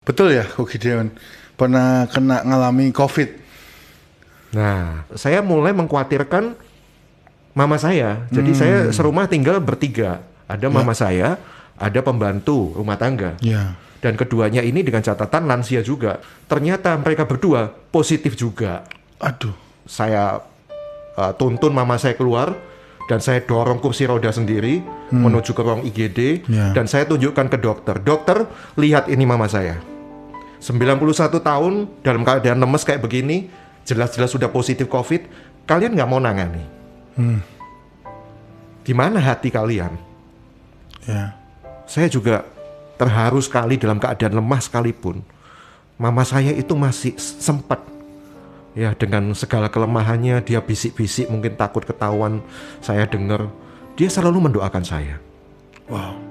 Betul ya, Ko Gideon? Pernah ngalami COVID? Nah, saya mulai mengkhawatirkan mama saya. Jadi saya serumah tinggal bertiga. Ada mama saya, ada pembantu rumah tangga. Ya. Dan keduanya ini dengan catatan lansia juga. Ternyata mereka berdua positif juga. Aduh. Saya tuntun mama saya keluar dan saya dorong kursi roda sendiri menuju ke ruang IGD dan saya tunjukkan ke dokter. Dokter, lihat ini mama saya. 91 tahun dalam keadaan lemes kayak begini, jelas-jelas sudah positif COVID. Kalian nggak mau nangani? Gimana hati kalian? Ya. Saya juga terharu sekali dalam keadaan lemah sekalipun. Mama saya itu masih sempat, ya dengan segala kelemahannya, dia bisik-bisik mungkin takut ketahuan saya dengar. Dia selalu mendoakan saya. Wow.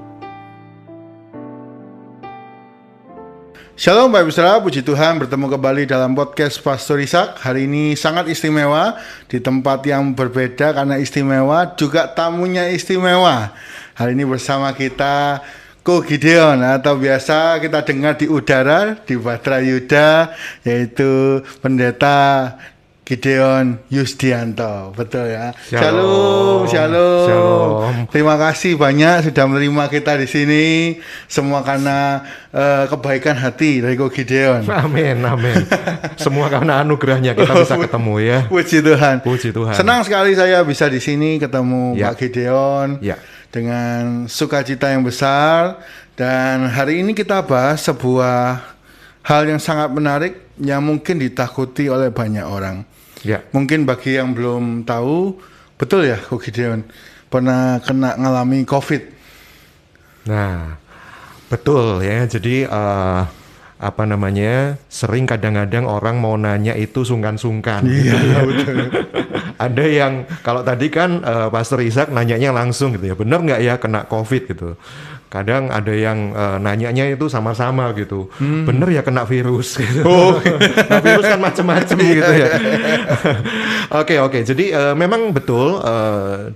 Shalom Bapak Saudara, puji Tuhan bertemu kembali dalam podcast Pastor Ishak. Hari ini sangat istimewa, di tempat yang berbeda karena istimewa, juga tamunya istimewa. Hari ini bersama kita Ko Gideon, atau biasa kita dengar di udara, di Batra Yuda, yaitu Pendeta Gideon Yusdianto. Betul ya? Shalom. Terima kasih banyak sudah menerima kita di sini. Semua karena kebaikan hati dari Ko Gideon. Amin. Semua karena anugerahnya kita bisa ketemu ya. Puji Tuhan. Senang sekali saya bisa di sini ketemu Pak Gideon. Dengan sukacita yang besar. Dan hari ini kita bahas sebuah hal yang sangat menarik yang mungkin ditakuti oleh banyak orang. Mungkin bagi yang belum tahu, betul ya Ko Gideon, pernah ngalami COVID? Nah, betul ya. Jadi sering kadang-kadang orang mau nanya itu sungkan-sungkan. Iya, betul. Ada yang kalau tadi kan Pastor Ishak nanyanya langsung gitu ya, bener nggak ya kena COVID gitu. Kadang ada yang nanyanya itu sama-sama gitu, bener ya kena virus gitu. Nah, virus kan macam-macam gitu ya. Oke. Jadi memang betul 25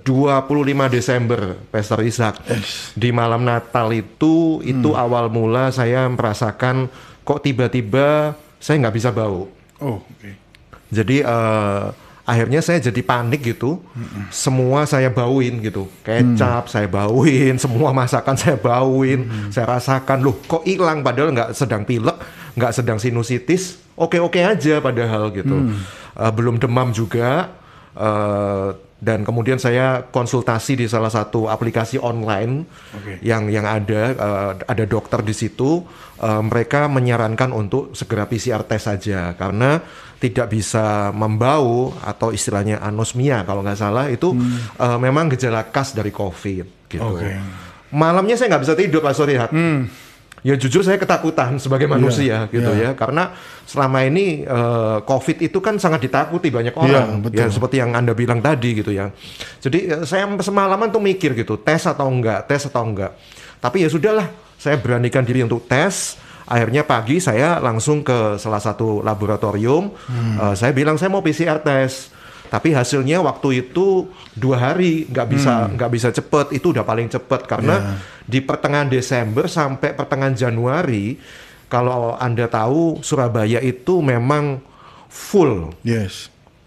Desember Pastor Ishak, di malam Natal itu awal mula saya merasakan kok tiba-tiba saya nggak bisa bau. Jadi akhirnya saya jadi panik gitu. Semua saya bauin gitu. Kecap saya bauin, semua masakan saya bauin. Saya rasakan, loh kok hilang, padahal nggak sedang pilek, nggak sedang sinusitis. Oke aja padahal gitu. Belum demam juga. Dan kemudian saya konsultasi di salah satu aplikasi online yang ada dokter di situ. Mereka menyarankan untuk segera PCR test saja karena tidak bisa membau atau istilahnya anosmia kalau nggak salah itu memang gejala khas dari COVID gitu. Malamnya saya nggak bisa tidur Pak Sorihat. Ya jujur saya ketakutan sebagai manusia ya karena selama ini COVID itu kan sangat ditakuti banyak orang ya seperti yang Anda bilang tadi gitu ya. Jadi saya semalaman tuh mikir gitu tes atau enggak. Tapi ya sudahlah, saya beranikan diri untuk tes. Akhirnya pagi saya langsung ke salah satu laboratorium. Saya bilang saya mau PCR tes. Tapi hasilnya waktu itu 2 hari, nggak bisa cepet. Itu udah paling cepet karena di pertengahan Desember sampai pertengahan Januari, kalau Anda tahu Surabaya itu memang full.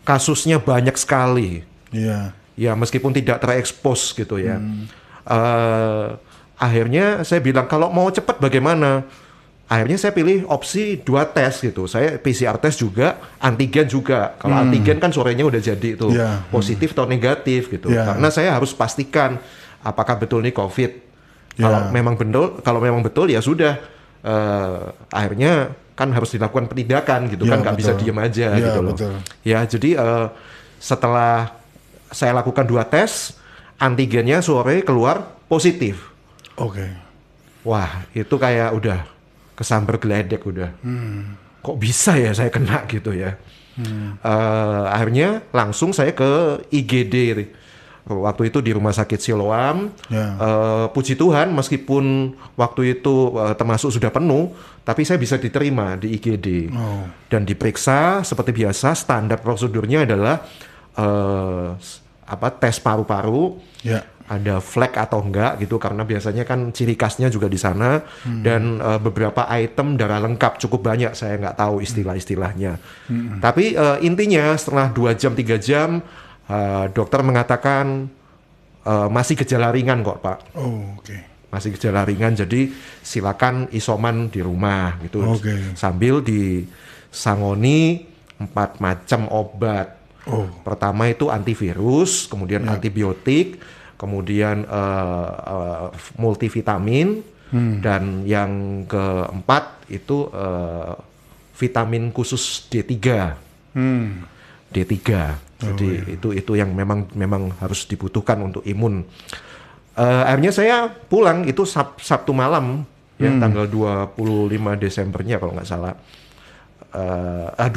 Kasusnya banyak sekali. Ya meskipun tidak terekspos gitu ya. Akhirnya saya bilang kalau mau cepet bagaimana? Akhirnya saya pilih opsi 2 tes gitu. Saya PCR tes juga, antigen juga. Kalau antigen kan sorenya udah jadi itu positif atau negatif gitu. Karena saya harus pastikan apakah betul ini COVID. Kalau memang betul ya sudah. Akhirnya kan harus dilakukan penindakan gitu kan, nggak bisa diem aja gitu loh. Ya jadi setelah saya lakukan 2 tes, antigennya sore keluar positif. Wah itu kayak udah kesambar geledek udah. Kok bisa ya saya kena gitu ya. Akhirnya langsung saya ke IGD. Waktu itu di Rumah Sakit Siloam. Puji Tuhan meskipun waktu itu termasuk sudah penuh, tapi saya bisa diterima di IGD. Dan diperiksa seperti biasa, standar prosedurnya adalah tes paru-paru, ada flek atau enggak gitu, karena biasanya kan ciri khasnya juga di sana. Dan beberapa item darah lengkap cukup banyak, saya nggak tahu istilah-istilahnya. Tapi intinya setelah 2 jam 3 jam dokter mengatakan masih gejala ringan kok Pak. Oh, oke. Masih gejala ringan, jadi silakan isoman di rumah gitu. Sambil disangoni 4 macam obat. Pertama itu antivirus, kemudian antibiotik, kemudian multivitamin, dan yang keempat itu vitamin khusus D3. D3. Jadi itu yang memang harus dibutuhkan untuk imun. Akhirnya saya pulang itu Sabtu malam ya, tanggal 25 Desembernya kalau nggak salah. 26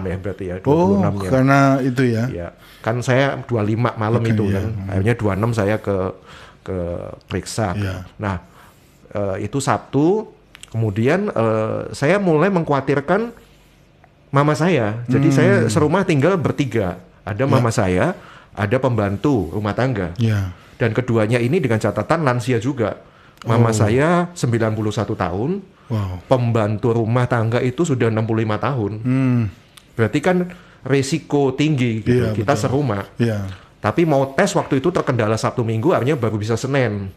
ya berarti ya. 26 karena itu ya. Ya, kan saya 25 malam itu kan. Akhirnya 26 saya ke periksa. Nah, itu Sabtu. Kemudian saya mulai mengkhawatirkan mama saya. Jadi saya serumah tinggal bertiga. Ada mama saya, ada pembantu rumah tangga. Dan keduanya ini dengan catatan lansia juga. Mama saya 91 tahun. Pembantu rumah tangga itu sudah 65 tahun. Berarti kan resiko tinggi gitu. Kita serumah. Tapi mau tes waktu itu terkendala Sabtu Minggu, akhirnya baru bisa Senin.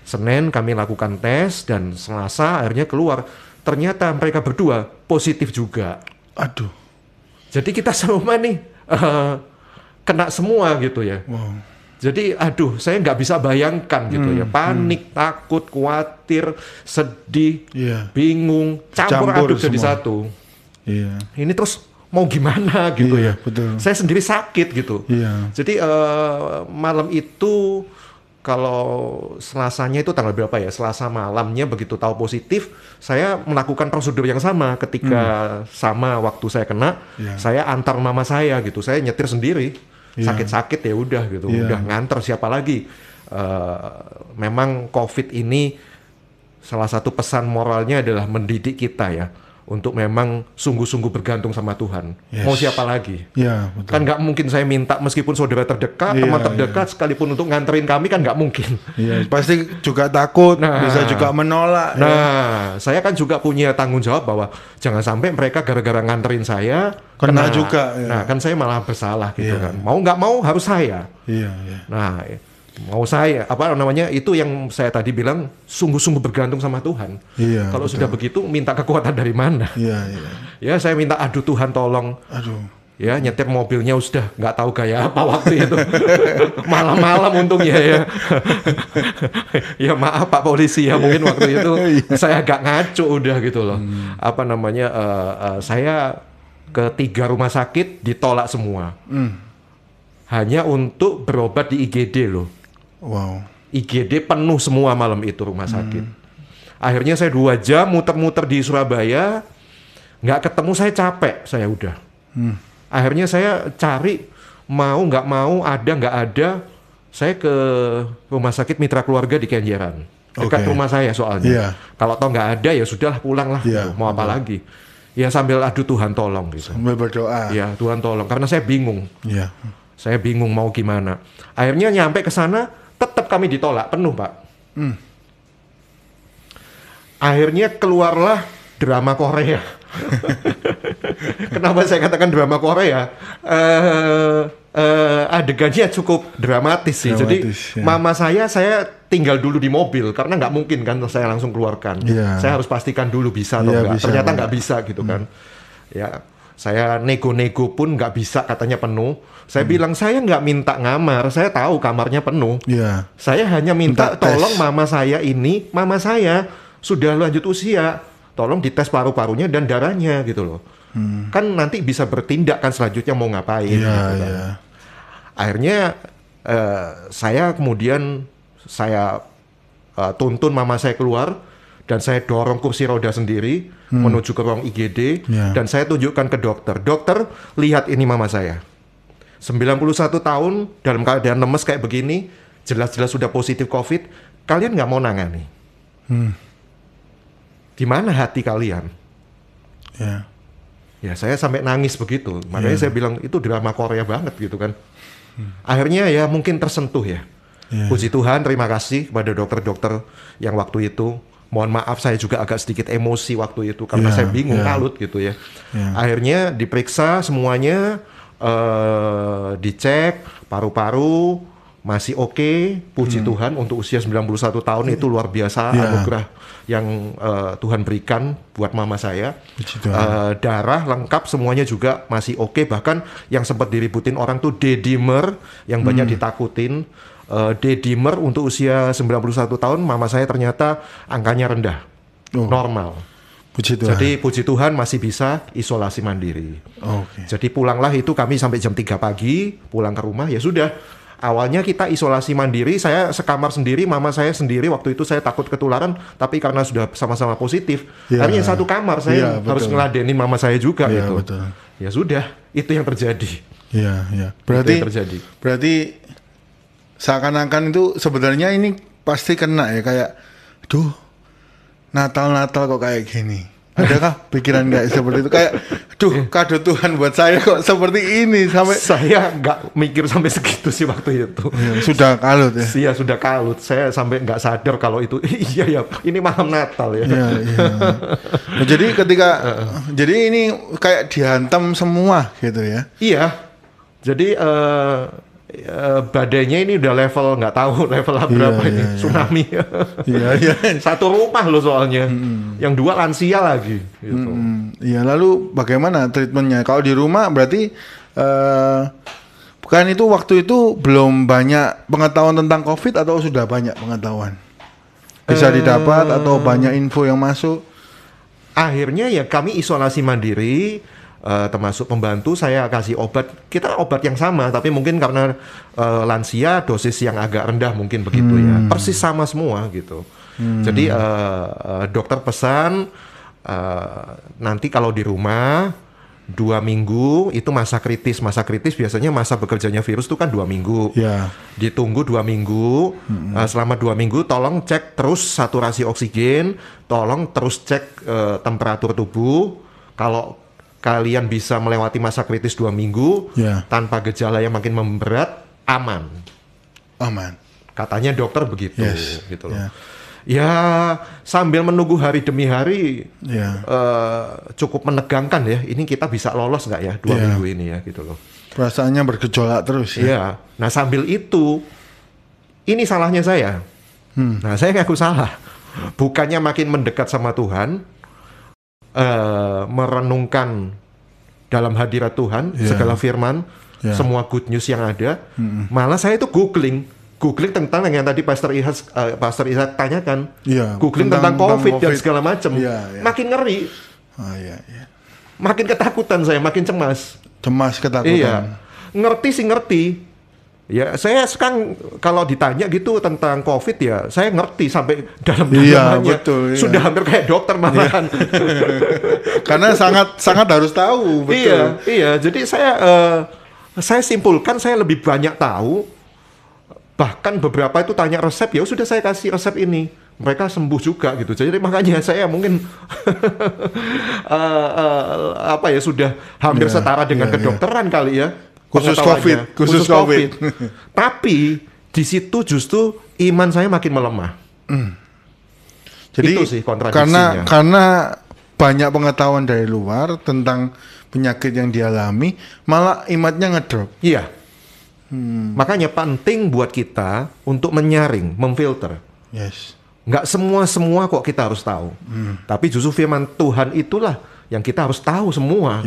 Senin kami lakukan tes dan Selasa akhirnya keluar. Ternyata mereka berdua positif juga. Aduh. Jadi kita serumah nih kena semua gitu ya. Jadi aduh, saya nggak bisa bayangkan gitu ya. Panik, takut, khawatir, sedih, bingung, campur aduk jadi satu. Ini terus mau gimana gitu ya. Betul. Saya sendiri sakit gitu. Jadi malam itu, kalau Selasanya itu tanggal berapa ya? Selasa malamnya begitu tahu positif, saya melakukan prosedur yang sama ketika sama waktu saya kena. Saya antar mama saya gitu. Saya nyetir sendiri. Sakit-sakit ya udah gitu, udah nganter siapa lagi. Memang COVID ini salah satu pesan moralnya adalah mendidik kita ya, untuk memang sungguh-sungguh bergantung sama Tuhan. Mau siapa lagi? Betul. Kan nggak mungkin saya minta, meskipun saudara terdekat, teman terdekat, sekalipun untuk nganterin kami kan nggak mungkin. Pasti juga takut, bisa juga menolak. Saya kan juga punya tanggung jawab bahwa jangan sampai mereka gara-gara nganterin saya kena juga. Nah, kan saya malah bersalah gitu kan. Mau nggak mau harus saya. Nah, mau saya itu yang saya tadi bilang sungguh-sungguh bergantung sama Tuhan. Kalau sudah begitu minta kekuatan dari mana? Ya saya minta, aduh Tuhan tolong. Ya nyetir mobilnya sudah nggak tahu gaya apa waktu itu. Malam-malam untungnya ya. Ya maaf Pak Polisi ya, mungkin waktu itu saya agak ngaco udah gitu loh. Saya ke 3 rumah sakit ditolak semua. Hanya untuk berobat di IGD loh. IGD penuh semua malam itu rumah sakit. Akhirnya saya 2 jam muter-muter di Surabaya, nggak ketemu, saya capek, saya udah. Akhirnya saya cari, mau nggak mau, ada nggak ada, saya ke rumah sakit Mitra Keluarga di Kenjeran, dekat rumah saya soalnya. Kalau toh nggak ada ya sudahlah, pulang lah, gitu. Mau apa lagi? Ya sambil aduh Tuhan tolong gitu. Sambil berdoa. Ya Tuhan tolong, karena saya bingung. Saya bingung mau gimana. Akhirnya nyampe ke sana, tetap kami ditolak penuh Pak. Akhirnya keluarlah drama Korea. Kenapa saya katakan drama Korea? Adegannya cukup dramatis sih. Jadi mama saya tinggal dulu di mobil karena nggak mungkin kan saya langsung keluarkan. Saya harus pastikan dulu bisa atau nggak. Ternyata nggak bisa gitu kan. Ya, saya nego-nego pun nggak bisa, katanya penuh. Saya bilang saya nggak minta ngamar, saya tahu kamarnya penuh. Saya hanya minta tolong mama saya sudah lanjut usia, tolong dites paru-parunya dan darahnya gitu loh. Kan nanti bisa bertindak kan selanjutnya mau ngapain. Gitu kan. Akhirnya saya kemudian tuntun mama saya keluar dan saya dorong kursi roda sendiri menuju ke ruang IGD dan saya tunjukkan ke dokter. Dokter, lihat ini mama saya. 91 tahun dalam keadaan lemes kayak begini, jelas-jelas sudah positif COVID, kalian nggak mau nangani. Gimana hati kalian? Ya saya sampai nangis begitu. Makanya saya bilang itu drama Korea banget gitu kan. Akhirnya ya mungkin tersentuh ya. Yeah. Puji Tuhan, terima kasih kepada dokter-dokter yang waktu itu. Mohon maaf saya juga agak sedikit emosi waktu itu karena saya bingung kalut gitu ya. Akhirnya diperiksa semuanya, dicek paru-paru masih oke. Puji Tuhan untuk usia 91 tahun itu luar biasa anugerah yang Tuhan berikan buat mama saya. Darah lengkap semuanya juga masih oke. Bahkan yang sempat diributin orang tuh D-dimer yang banyak ditakutin. D-dimer untuk usia 91 tahun mama saya ternyata angkanya rendah, normal. Puji Tuhan. Jadi puji Tuhan masih bisa isolasi mandiri. Jadi pulanglah itu kami sampai jam 3 pagi pulang ke rumah ya sudah. Awalnya kita isolasi mandiri, saya sekamar sendiri, mama saya sendiri. Waktu itu saya takut ketularan, tapi karena sudah sama-sama positif, akhirnya satu kamar saya harus ngeladenin mama saya juga gitu. Betul. Ya sudah, itu yang terjadi. Berarti seakan-akan itu sebenarnya ini pasti kena ya, kayak, duh, Natal kok kayak gini. Adakah pikiran kayak seperti itu? Kayak, duh, kado Tuhan buat saya kok seperti ini sampai. Saya nggak mikir sampai segitu sih waktu itu. Sudah kalut ya? Iya sudah kalut. Saya sampai nggak sadar kalau itu iya ya ini malam Natal ya. Nah, jadi ketika jadi ini kayak dihantam semua gitu ya? Iya. Jadi badainya ini udah level nggak tahu level berapa ini tsunami. Satu rumah loh soalnya. Yang dua lansia lagi. Gitu. Iya, lalu bagaimana treatmentnya? Kalau di rumah berarti bukan itu waktu itu belum banyak pengetahuan tentang COVID atau sudah banyak pengetahuan? Bisa didapat atau banyak info yang masuk? Akhirnya ya kami isolasi mandiri. Termasuk pembantu saya kasih obat, kita obat yang sama tapi mungkin karena lansia dosis yang agak rendah mungkin begitu ya, persis sama semua gitu. Jadi dokter pesan nanti kalau di rumah 2 minggu itu masa kritis biasanya masa bekerjanya virus itu kan 2 minggu, ditunggu 2 minggu, selama 2 minggu tolong cek terus saturasi oksigen, tolong terus cek temperatur tubuh. Kalau kalian bisa melewati masa kritis 2 minggu tanpa gejala yang makin memberat, aman. Katanya dokter begitu, gitu loh. Ya sambil menunggu hari demi hari, cukup menegangkan ya. Ini kita bisa lolos nggak ya 2 minggu ini ya, gitu loh. Perasaannya bergejolak terus ya. Iya. Nah sambil itu, ini salahnya saya. Nah saya ngaku salah. Bukannya makin mendekat sama Tuhan. Merenungkan dalam hadirat Tuhan segala firman, semua good news yang ada, malah saya itu googling tentang yang tadi Pastor Ishak tanyakan, googling tentang COVID dan segala macam, makin ngeri, makin ketakutan saya, makin cemas ketakutan. Ngerti. Ya, saya sekarang kalau ditanya gitu tentang COVID ya, saya ngerti sampai dalam-dalamnya. Sudah hampir kayak dokter malahan. Karena sangat harus tahu, betul. Iya. Jadi saya simpulkan saya lebih banyak tahu. Bahkan beberapa itu tanya resep, ya sudah saya kasih resep ini. Mereka sembuh juga gitu. Jadi makanya saya mungkin sudah hampir setara dengan kedokteran kali ya. Khusus COVID. Tapi di situ justru iman saya makin melemah. Jadi itu sih kontradisinya. Karena banyak pengetahuan dari luar tentang penyakit yang dialami, malah imannya ngedrop. Iya. Makanya penting buat kita untuk menyaring, memfilter. Nggak semua kok kita harus tahu. Tapi justru firman Tuhan itulah yang kita harus tahu semua.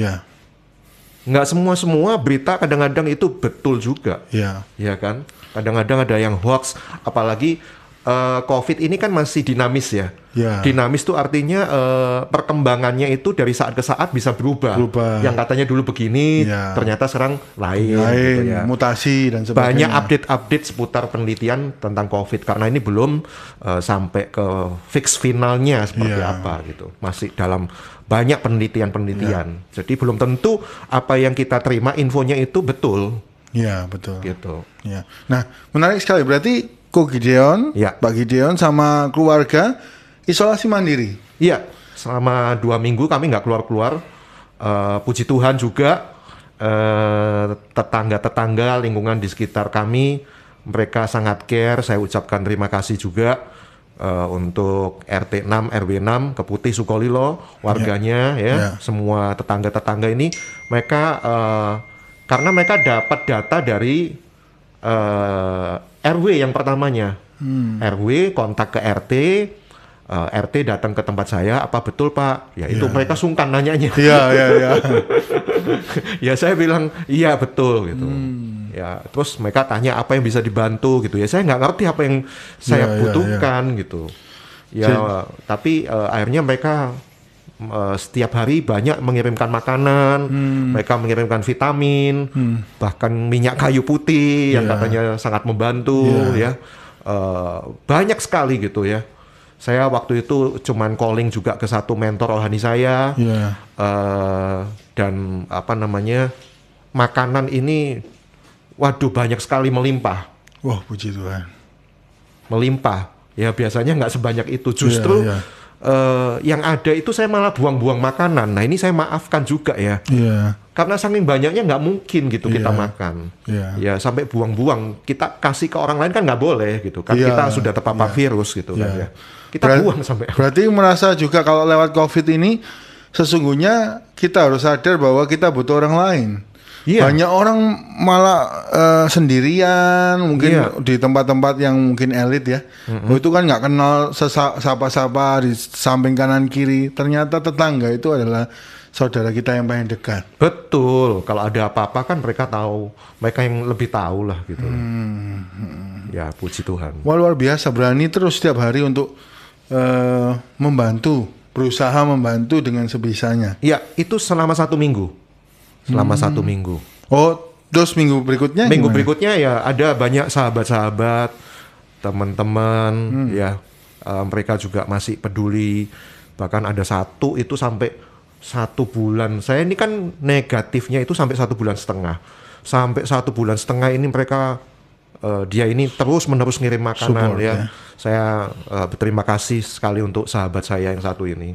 Nggak semua berita kadang-kadang itu betul juga, ya kan? Kadang-kadang ada yang hoax, apalagi COVID ini kan masih dinamis ya. Dinamis itu artinya perkembangannya itu dari saat ke saat bisa berubah. Yang katanya dulu begini, ternyata sekarang lain gitu ya. Mutasi dan sebagainya. Banyak update seputar penelitian tentang COVID karena ini belum sampai ke fix finalnya seperti apa gitu. Masih dalam banyak penelitian. Jadi belum tentu apa yang kita terima infonya itu betul. Iya, betul. Gitu. Ya. Nah, menarik sekali. Berarti Ko Gideon, Pak Gideon sama keluarga isolasi mandiri. Iya, selama 2 minggu kami nggak keluar-keluar. Puji Tuhan juga tetangga-tetangga lingkungan di sekitar kami, mereka sangat care. Saya ucapkan terima kasih juga untuk RT 6, RW 6, Keputih, Sukolilo, warganya semua tetangga-tetangga ini, mereka karena mereka dapat data dari RW yang pertamanya. RW kontak ke RT, RT datang ke tempat saya, apa betul Pak? Ya itu mereka sungkan nanyanya. Iya. Ya saya bilang iya betul gitu. Ya terus mereka tanya apa yang bisa dibantu gitu. Ya saya nggak ngerti apa yang saya butuhkan gitu. Ya tapi akhirnya mereka setiap hari banyak mengirimkan makanan, mereka mengirimkan vitamin, bahkan minyak kayu putih yang katanya sangat membantu ya. Banyak sekali gitu ya. Saya waktu itu cuman calling juga ke satu mentor rohani saya, dan apa namanya, makanan ini, waduh banyak sekali melimpah. Wah, puji Tuhan. Melimpah, ya biasanya nggak sebanyak itu. Justru yang ada itu saya malah buang-buang makanan. Nah ini saya maafkan juga ya. Karena saking banyaknya nggak mungkin gitu kita makan. Ya sampai buang-buang. Kita kasih ke orang lain kan nggak boleh gitu. Kan kita sudah terpapar virus gitu kan ya. Kita buang sampai. Berarti merasa juga kalau lewat COVID ini sesungguhnya kita harus sadar bahwa kita butuh orang lain. Banyak orang malah sendirian, mungkin di tempat-tempat yang mungkin elit ya. Itu kan nggak kenal sapa-sapa di samping kanan kiri. Ternyata tetangga itu adalah saudara kita yang paling dekat. Betul. Kalau ada apa-apa kan mereka tahu, mereka yang lebih tahu lah gitu. Ya puji Tuhan. Wah, luar biasa, berani terus setiap hari untuk membantu, berusaha membantu dengan sebisanya. Ya itu selama 1 minggu. Selama 1 minggu. Oh, terus minggu berikutnya? Minggu gimana? berikutnya ya ada banyak sahabat-sahabat, teman-teman, ya mereka juga masih peduli. Bahkan ada satu itu sampai 1 bulan. Saya ini kan negatifnya itu sampai 1,5 bulan. Sampai 1,5 bulan ini mereka dia ini terus-menerus ngirim makanan. Support, ya. Saya berterima kasih sekali untuk sahabat saya yang satu ini.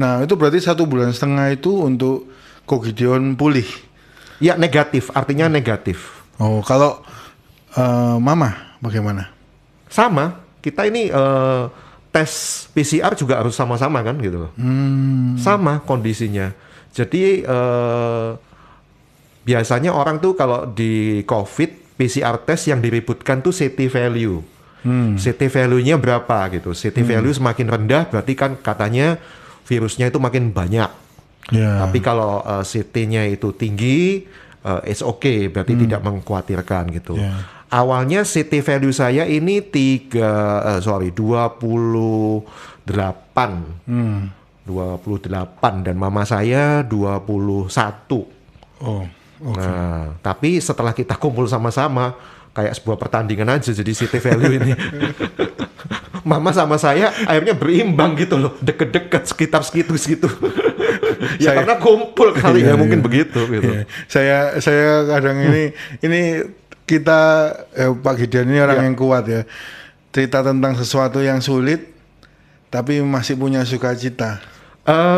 Nah itu berarti 1,5 bulan itu untuk Ko Gideon pulih. Ya negatif, artinya negatif. Oh kalau Mama bagaimana? Sama, kita ini tes PCR juga harus sama-sama kan gitu. Sama kondisinya. Jadi biasanya orang tuh kalau di COVID PCR test yang diributkan tuh CT value. CT value-nya berapa gitu. CT value semakin rendah berarti kan katanya virusnya itu makin banyak. Tapi kalau CT-nya itu tinggi, it's okay, berarti tidak mengkhawatirkan gitu. Awalnya CT value saya ini 28. 28 dan mama saya 21. Nah, tapi setelah kita kumpul sama-sama kayak sebuah pertandingan aja jadi CT value ini. Mama sama saya akhirnya berimbang gitu loh, deket-deket sekitar segitu. Ya karena kumpul kali ya mungkin begitu gitu. Saya kadang ini kita Pak Gideon ini orang yang kuat ya. Cerita tentang sesuatu yang sulit tapi masih punya sukacita.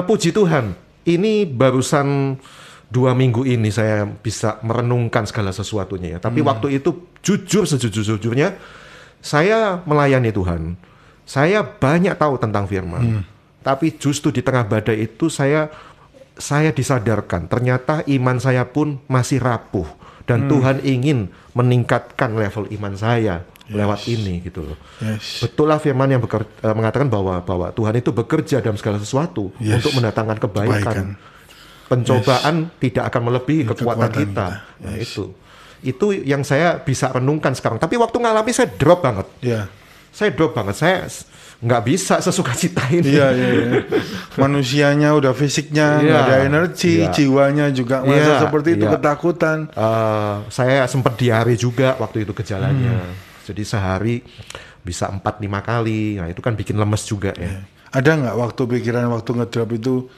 Puji Tuhan, ini barusan 2 minggu ini saya bisa merenungkan segala sesuatunya ya. Tapi waktu itu jujur sejujur-jujurnya saya melayani Tuhan. Saya banyak tahu tentang firman. Tapi justru di tengah badai itu saya disadarkan ternyata iman saya pun masih rapuh dan Tuhan ingin meningkatkan level iman saya lewat ini gitu loh. Betul lah firman yang mengatakan bahwa Tuhan itu bekerja dalam segala sesuatu untuk mendatangkan kebaikan. Pencobaan tidak akan melebihi kekuatan kita. Nah, itu yang saya bisa renungkan sekarang. Tapi waktu ngalami saya drop banget. Saya drop banget. Saya nggak bisa sesukacita ini. Manusianya udah fisiknya nggak ada energi, jiwanya juga merasa seperti itu, ketakutan. Saya sempat diare juga waktu itu gejalanya. Jadi sehari bisa 4-5 kali. Nah itu kan bikin lemes juga ya. Ada nggak waktu pikiran waktu ngedrop itu?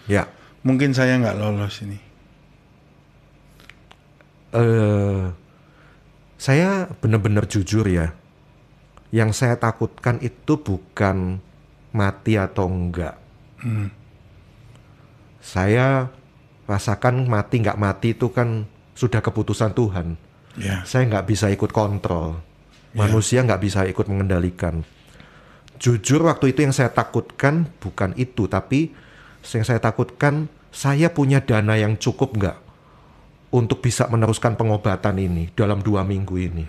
Mungkin saya nggak lolos ini. Saya benar-benar jujur ya. Yang saya takutkan itu bukan mati atau enggak. Saya rasakan mati nggak mati itu kan sudah keputusan Tuhan. Ya. Saya nggak bisa ikut kontrol. Manusia nggak bisa ikut mengendalikan. Jujur waktu itu yang saya takutkan bukan itu, tapi yang saya takutkan saya punya dana yang cukup nggak untuk bisa meneruskan pengobatan ini dalam 2 minggu ini.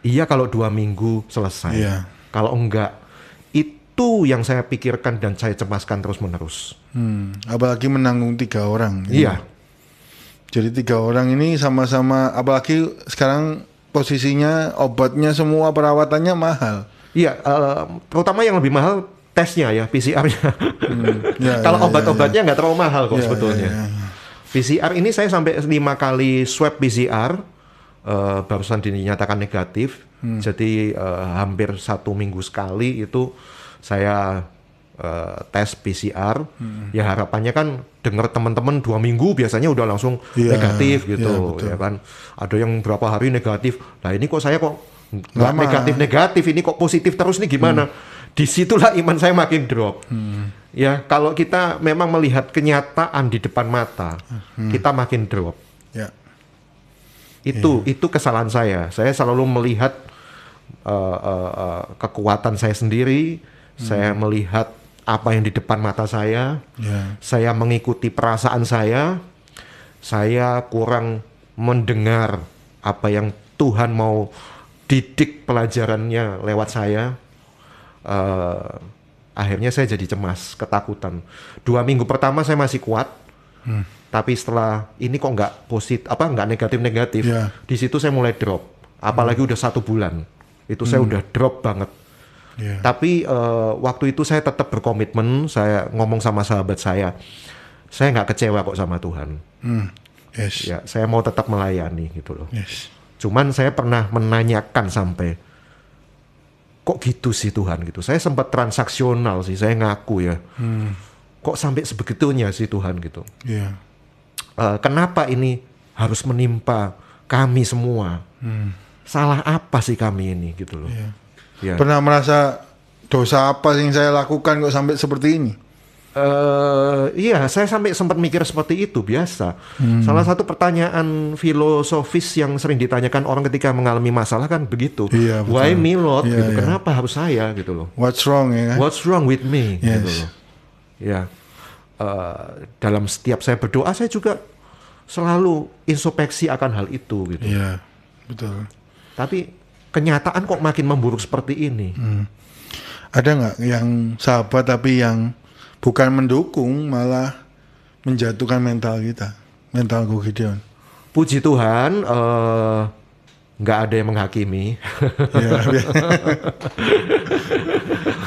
Iya kalau 2 minggu selesai. Iya. Kalau enggak, itu yang saya pikirkan dan saya cemaskan terus menerus. Apalagi menanggung 3 orang. Iya. Jadi 3 orang ini sama-sama, apalagi sekarang posisinya obatnya semua perawatannya mahal. Iya, terutama yang lebih mahal tesnya ya, PCR-nya. Kalau obat-obatnya nggak terlalu mahal kok sebetulnya. PCR ini saya sampai 5 kali swab PCR, barusan dinyatakan negatif. Jadi hampir 1 minggu sekali itu saya tes PCR. Ya harapannya kan dengar teman-teman 2 minggu biasanya udah langsung negatif gitu. Ya kan. Ada yang berapa hari negatif. Nah ini kok saya kok nggak negatif, ini kok positif terus nih gimana? Disitulah iman saya makin drop. Ya kalau kita memang melihat kenyataan di depan mata, kita makin drop. Ya. Itu kesalahan saya. Saya selalu melihat kekuatan saya sendiri. Saya melihat apa yang di depan mata saya. Saya mengikuti perasaan saya. Saya kurang mendengar apa yang Tuhan mau didik pelajarannya lewat saya. Akhirnya saya jadi cemas, ketakutan. 2 minggu pertama saya masih kuat, tapi setelah ini kok nggak nggak negatif. Di situ saya mulai drop. Apalagi udah 1 bulan, itu saya udah drop banget. Tapi waktu itu saya tetap berkomitmen. Saya ngomong sama sahabat saya nggak kecewa kok sama Tuhan. Ya, saya mau tetap melayani gitu loh. Cuman saya pernah menanyakan sampai, kok gitu sih Tuhan gitu. Saya sempat transaksional sih, saya ngaku ya. Kok sampai sebegitunya sih Tuhan gitu. Kenapa ini harus menimpa kami semua? Salah apa sih kami ini gitu loh. Pernah merasa dosa apa yang saya lakukan kok sampai seperti ini? Iya, saya sampai sempat mikir seperti itu biasa. Salah satu pertanyaan filosofis yang sering ditanyakan orang ketika mengalami masalah kan begitu. Why me Lord? Gitu. Kenapa harus saya gitu loh? What's wrong ya kan? What's wrong with me? Gitu loh. Ya, dalam setiap saya berdoa saya juga selalu introspeksi akan hal itu gitu. Iya, betul. Tapi kenyataan kok makin memburuk seperti ini. Ada nggak yang sahabat tapi yang bukan mendukung, malah menjatuhkan mental kita, mental Gideon? Puji Tuhan, nggak ada yang menghakimi.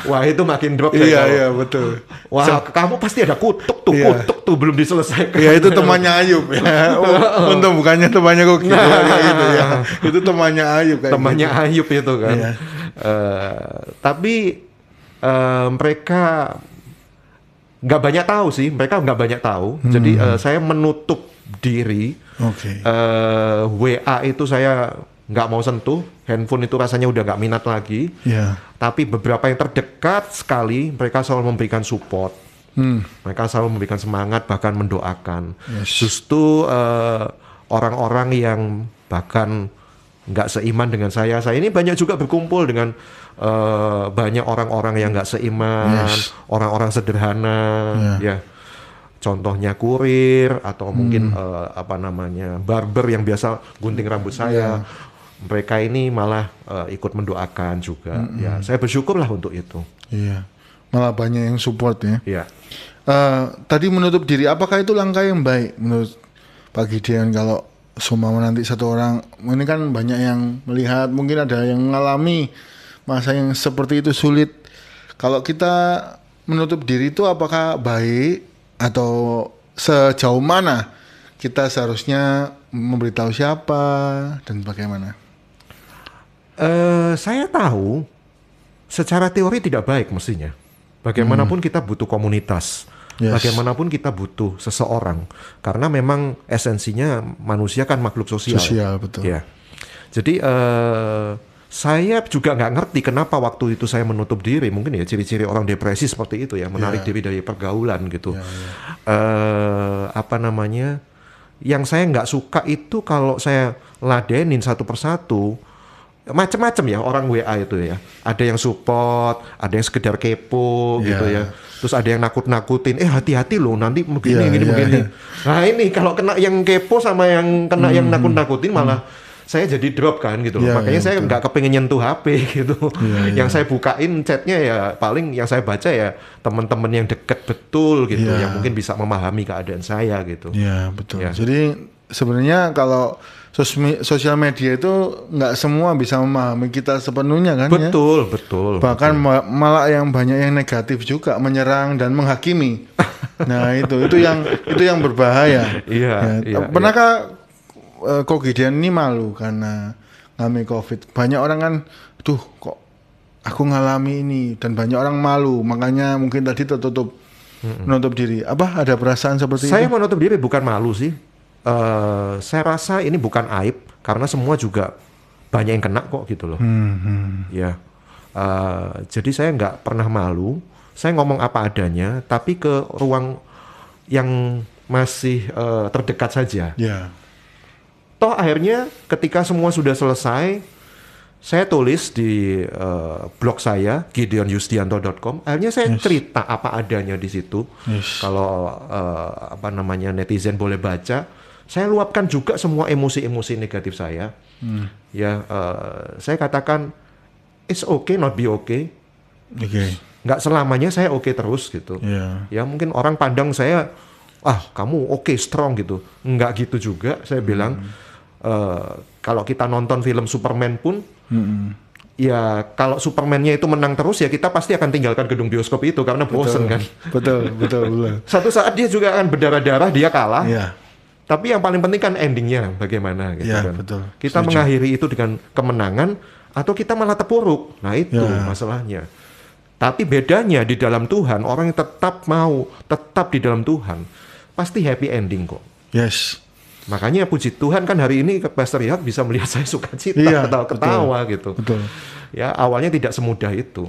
Wah itu makin drop. Iya betul. Wah kamu pasti ada kutuk tuh belum diselesaikan. Iya itu temannya Ayub ya. Untung bukannya temannya Gideon gitu ya. Itu temannya Ayub. Temannya gitu. Ayub itu kan. Tapi mereka nggak banyak tahu sih, mereka nggak banyak tahu. Jadi saya menutup diri. WA itu saya nggak mau sentuh, handphone itu rasanya udah nggak minat lagi. Tapi beberapa yang terdekat sekali, mereka selalu memberikan support. Mereka selalu memberikan semangat, bahkan mendoakan. Justru orang-orang yang bahkan nggak seiman dengan saya ini banyak juga berkumpul dengan banyak orang-orang yang nggak seiman, orang-orang sederhana, ya. Contohnya kurir atau mungkin barber yang biasa gunting rambut saya. Mereka ini malah ikut mendoakan juga. Ya, saya bersyukurlah untuk itu. Iya, malah banyak yang support ya. Iya. Tadi menutup diri, apakah itu langkah yang baik menurut Pak Gideon? Kalau semua nanti 1 orang, ini kan banyak yang melihat, mungkin ada yang mengalami masa yang seperti itu sulit. Kalau kita menutup diri itu apakah baik atau sejauh mana kita seharusnya memberitahu siapa dan bagaimana? Saya tahu secara teori tidak baik mestinya. Bagaimanapun kita butuh komunitas. Bagaimanapun kita butuh seseorang, karena memang esensinya manusia kan makhluk sosial. Betul. Ya. Jadi Saya juga nggak ngerti kenapa waktu itu saya menutup diri. Mungkin ya ciri-ciri orang depresi seperti itu ya, menarik diri dari pergaulan gitu. Apa namanya? Yang saya nggak suka itu kalau saya ladenin satu persatu, macam-macam ya orang WA itu ya. Ada yang support, ada yang sekedar kepo gitu ya. Terus ada yang nakut-nakutin, hati-hati loh nanti begini begini. Nah ini kalau kena yang kepo sama yang kena yang nakut-nakutin malah saya jadi drop kan gitu loh. Makanya saya nggak kepengen nyentuh HP gitu. Yang saya bukain chatnya ya paling yang saya baca ya teman-teman yang deket betul gitu, yang mungkin bisa memahami keadaan saya gitu. Iya betul. Jadi sebenarnya kalau sosial media itu nggak semua bisa memahami kita sepenuhnya kan? Betul, betul. Bahkan malah yang banyak yang negatif juga, menyerang dan menghakimi. Nah itu yang berbahaya. Pernahkah Ko Gideon ini malu karena ngalami COVID? Banyak orang kan, kok aku ngalami ini, dan banyak orang malu, makanya mungkin tadi tertutup, menutup diri. Apa ada perasaan seperti itu? Saya menutup diri bukan malu sih. Saya rasa ini bukan aib karena semua juga banyak yang kena kok gitu loh. Ya, jadi saya nggak pernah malu. Saya ngomong apa adanya, tapi ke ruang yang masih terdekat saja. Toh akhirnya ketika semua sudah selesai, saya tulis di blog saya gideonyusdianto.com. Akhirnya saya cerita apa adanya di situ. Kalau apa namanya netizen boleh baca, saya luapkan juga semua emosi-emosi negatif saya. Saya katakan it's okay not be okay. Nggak selamanya saya oke terus gitu. Ya mungkin orang pandang saya, kamu oke strong gitu. Nggak gitu juga. Saya bilang kalau kita nonton film Superman pun, ya kalau Superman-nya itu menang terus ya kita pasti akan tinggalkan gedung bioskop itu karena bosen kan. Betul. Satu saat dia juga akan berdarah-darah, dia kalah. Tapi yang paling penting kan endingnya bagaimana gitu kan. Kita mengakhiri itu dengan kemenangan atau kita malah terpuruk. Nah itu masalahnya. Tapi bedanya di dalam Tuhan, orang yang tetap di dalam Tuhan pasti happy ending kok. Makanya puji Tuhan kan hari ini Pastor Ihak bisa melihat saya sukacita, ketawa gitu. Ya awalnya tidak semudah itu.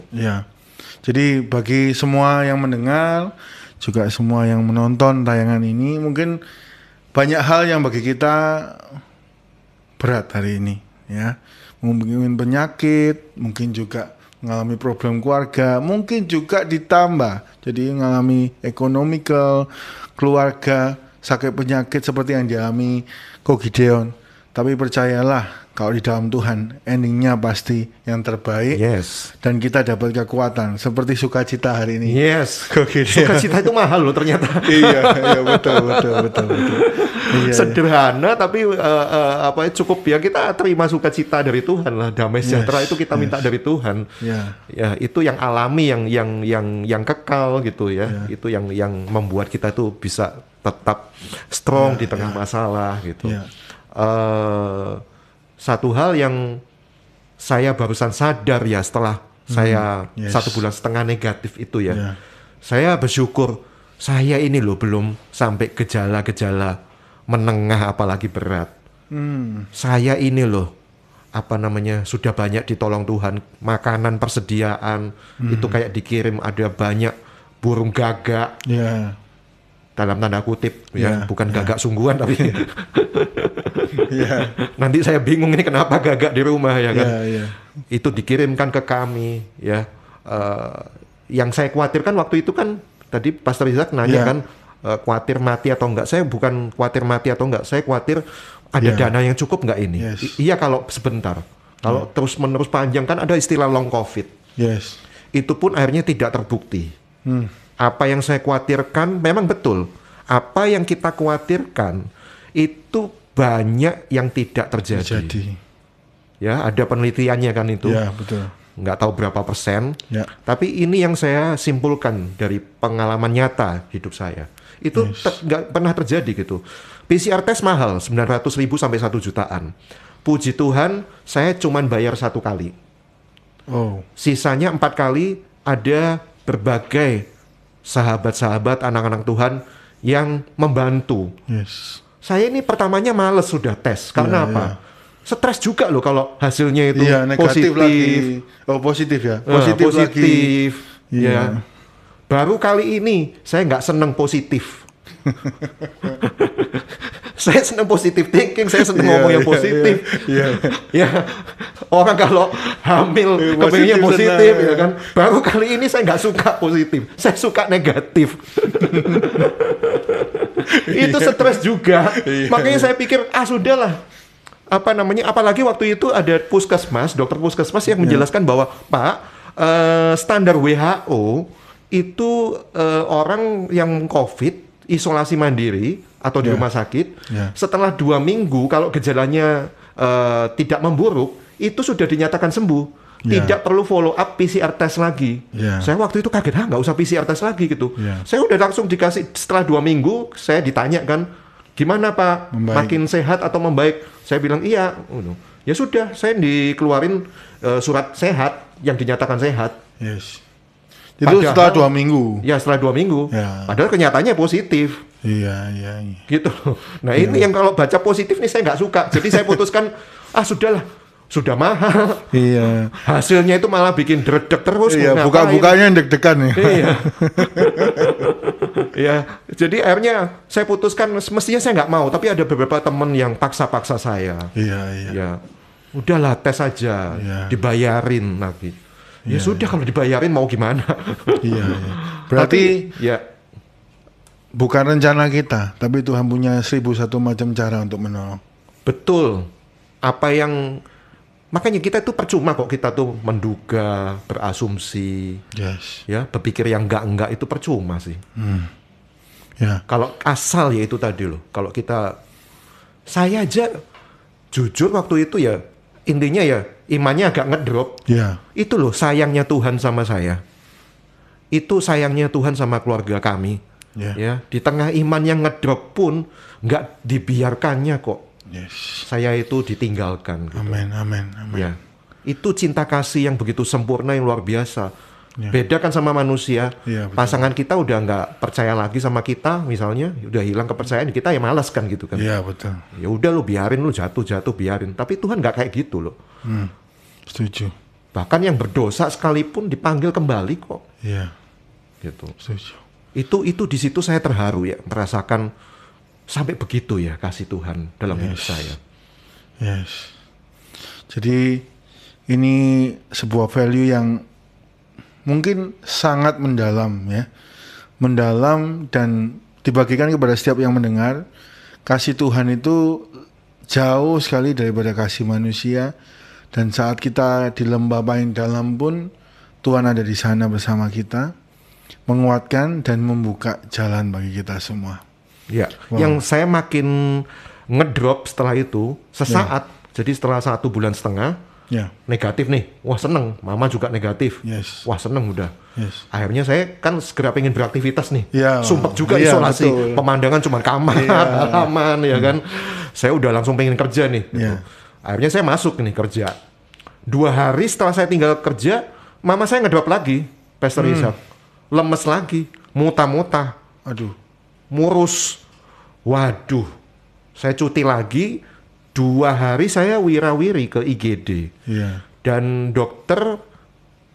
Jadi bagi semua yang mendengar, juga semua yang menonton tayangan ini, mungkin banyak hal yang bagi kita berat hari ini. Ya, mungkin penyakit, mungkin juga mengalami problem keluarga, mungkin juga ditambah jadi mengalami economical, keluarga, sakit penyakit seperti yang dialami Ko Gideon. Tapi percayalah, kalau di dalam Tuhan endingnya pasti yang terbaik. Dan kita dapat kekuatan seperti sukacita hari ini. Ko Gideon. Sukacita itu mahal loh ternyata. Iya betul. Sederhana tapi cukup ya kita terima sukacita dari Tuhan lah. Damai sejahtera itu kita minta dari Tuhan. Ya itu yang alami, yang kekal gitu ya. Itu yang membuat kita tuh bisa tetap strong di tengah masalah gitu. Satu hal yang saya barusan sadar ya setelah saya 1,5 bulan negatif itu ya. Saya bersyukur saya ini loh belum sampai gejala-gejala menengah apalagi berat. Saya ini loh sudah banyak ditolong Tuhan, makanan persediaan itu kayak dikirim, ada banyak burung gagak. Dalam tanda kutip bukan gagak sungguhan tapi nanti saya bingung ini kenapa gagak di rumah ya kan. Itu dikirimkan ke kami ya. Yang saya khawatirkan waktu itu kan tadi Pastor Ishak nanya kan khawatir mati atau enggak. Saya bukan khawatir mati atau enggak, saya khawatir ada dana yang cukup enggak ini. Iya kalau sebentar. Kalau terus menerus panjang kan ada istilah long COVID. Itu pun akhirnya tidak terbukti. Apa yang saya khawatirkan memang betul. Apa yang kita khawatirkan itu banyak yang tidak terjadi. Ya, ada penelitiannya kan itu. Betul. Nggak tahu berapa persen. Tapi ini yang saya simpulkan dari pengalaman nyata hidup saya. Itu nggak pernah terjadi gitu. PCR test mahal 900.000 sampai 1 jutaan. Puji Tuhan, saya cuman bayar 1 kali. Sisanya 4 kali ada berbagai sahabat-sahabat anak-anak Tuhan yang membantu. Saya ini pertamanya males sudah tes. Karena apa? stres juga loh kalau hasilnya itu Iya, negatif positif. lagi. Oh, positif ya. Positif, lagi. Positif. Iya. Ya. Baru kali ini saya nggak seneng positif. Saya seneng positif thinking, saya seneng ngomong yang positif. Iya. Ya, orang kalau hamil kepengennya positif senang. ya kan. Baru kali ini saya nggak suka positif, saya suka negatif. Itu stres juga. Makanya saya pikir sudahlah. Apa namanya? Apalagi waktu itu ada puskesmas, dokter puskesmas yang menjelaskan bahwa Pak, standar WHO itu orang yang COVID isolasi mandiri atau di rumah sakit setelah 2 minggu kalau gejalanya tidak memburuk itu sudah dinyatakan sembuh. Tidak perlu follow up PCR test lagi. Saya waktu itu kaget, nggak usah PCR test lagi gitu. Saya udah langsung dikasih setelah 2 minggu, saya ditanya kan, gimana Pak, makin sehat atau membaik? Saya bilang iya. Ya sudah, saya dikeluarin surat sehat yang dinyatakan sehat. Yes. Itu setelah 2 minggu. Ya setelah 2 minggu. Padahal kenyataannya positif. Iya. Gitu. Nah ini yang kalau baca positif nih saya nggak suka. Jadi saya putuskan, sudahlah. Sudah mahal. Iya. Hasilnya itu malah bikin dredeg terus. Iya, buka-bukanya deg-degan ya. Iya. Ya, jadi akhirnya saya putuskan mestinya saya nggak mau, tapi ada beberapa teman yang paksa-paksa saya. Iya. Ya, udahlah tes aja, dibayarin lagi. Ya sudah kalau dibayarin mau gimana? Iya. Berarti ya bukan rencana kita, tapi Tuhan punya 1001 macam cara untuk menolong. Betul. Makanya kita itu percuma kok kita tuh menduga, berasumsi, ya berpikir yang enggak itu percuma sih. Kalau asal ya itu tadi loh. Kalau saya aja jujur waktu itu ya intinya ya imannya agak ngedrop. Itu loh sayangnya Tuhan sama saya. Itu sayangnya Tuhan sama keluarga kami. Ya di tengah iman yang ngedrop pun nggak dibiarkannya kok. Saya itu ditinggalkan. Gitu. Amin. Ya, itu cinta kasih yang begitu sempurna yang luar biasa. Beda kan sama manusia. Pasangan kita udah nggak percaya lagi sama kita, misalnya, udah hilang kepercayaan kita ya malas kan gitu kan. Iya betul. Ya udah lu biarin lu jatuh biarin. Tapi Tuhan nggak kayak gitu loh. Setuju. Bahkan yang berdosa sekalipun dipanggil kembali kok. Iya. Gitu. Setuju. Itu di situ saya terharu ya merasakan. Sampai begitu ya kasih Tuhan dalam hidup saya. Jadi ini sebuah value yang mungkin sangat mendalam ya. Mendalam dan dibagikan kepada setiap yang mendengar. Kasih Tuhan itu jauh sekali daripada kasih manusia. Dan saat kita di lembah paling dalam pun Tuhan ada di sana bersama kita. Menguatkan dan membuka jalan bagi kita semua. Ya, yang saya makin ngedrop setelah itu sesaat. Jadi setelah 1,5 bulan negatif nih. Wah seneng, mama juga negatif. Wah seneng udah. Akhirnya saya kan segera pengen beraktivitas nih. Sumpah juga isolasi. Betul. Pemandangan cuma kamar, halaman ya kan. Saya udah langsung pengen kerja nih. Gitu. Akhirnya saya masuk nih kerja. 2 hari setelah saya tinggal kerja, mama saya ngedrop lagi, Pastor Ishak. Lemes lagi, muta-muta. Murus. Waduh, saya cuti lagi 2 hari saya wirawiri ke IGD. Dan dokter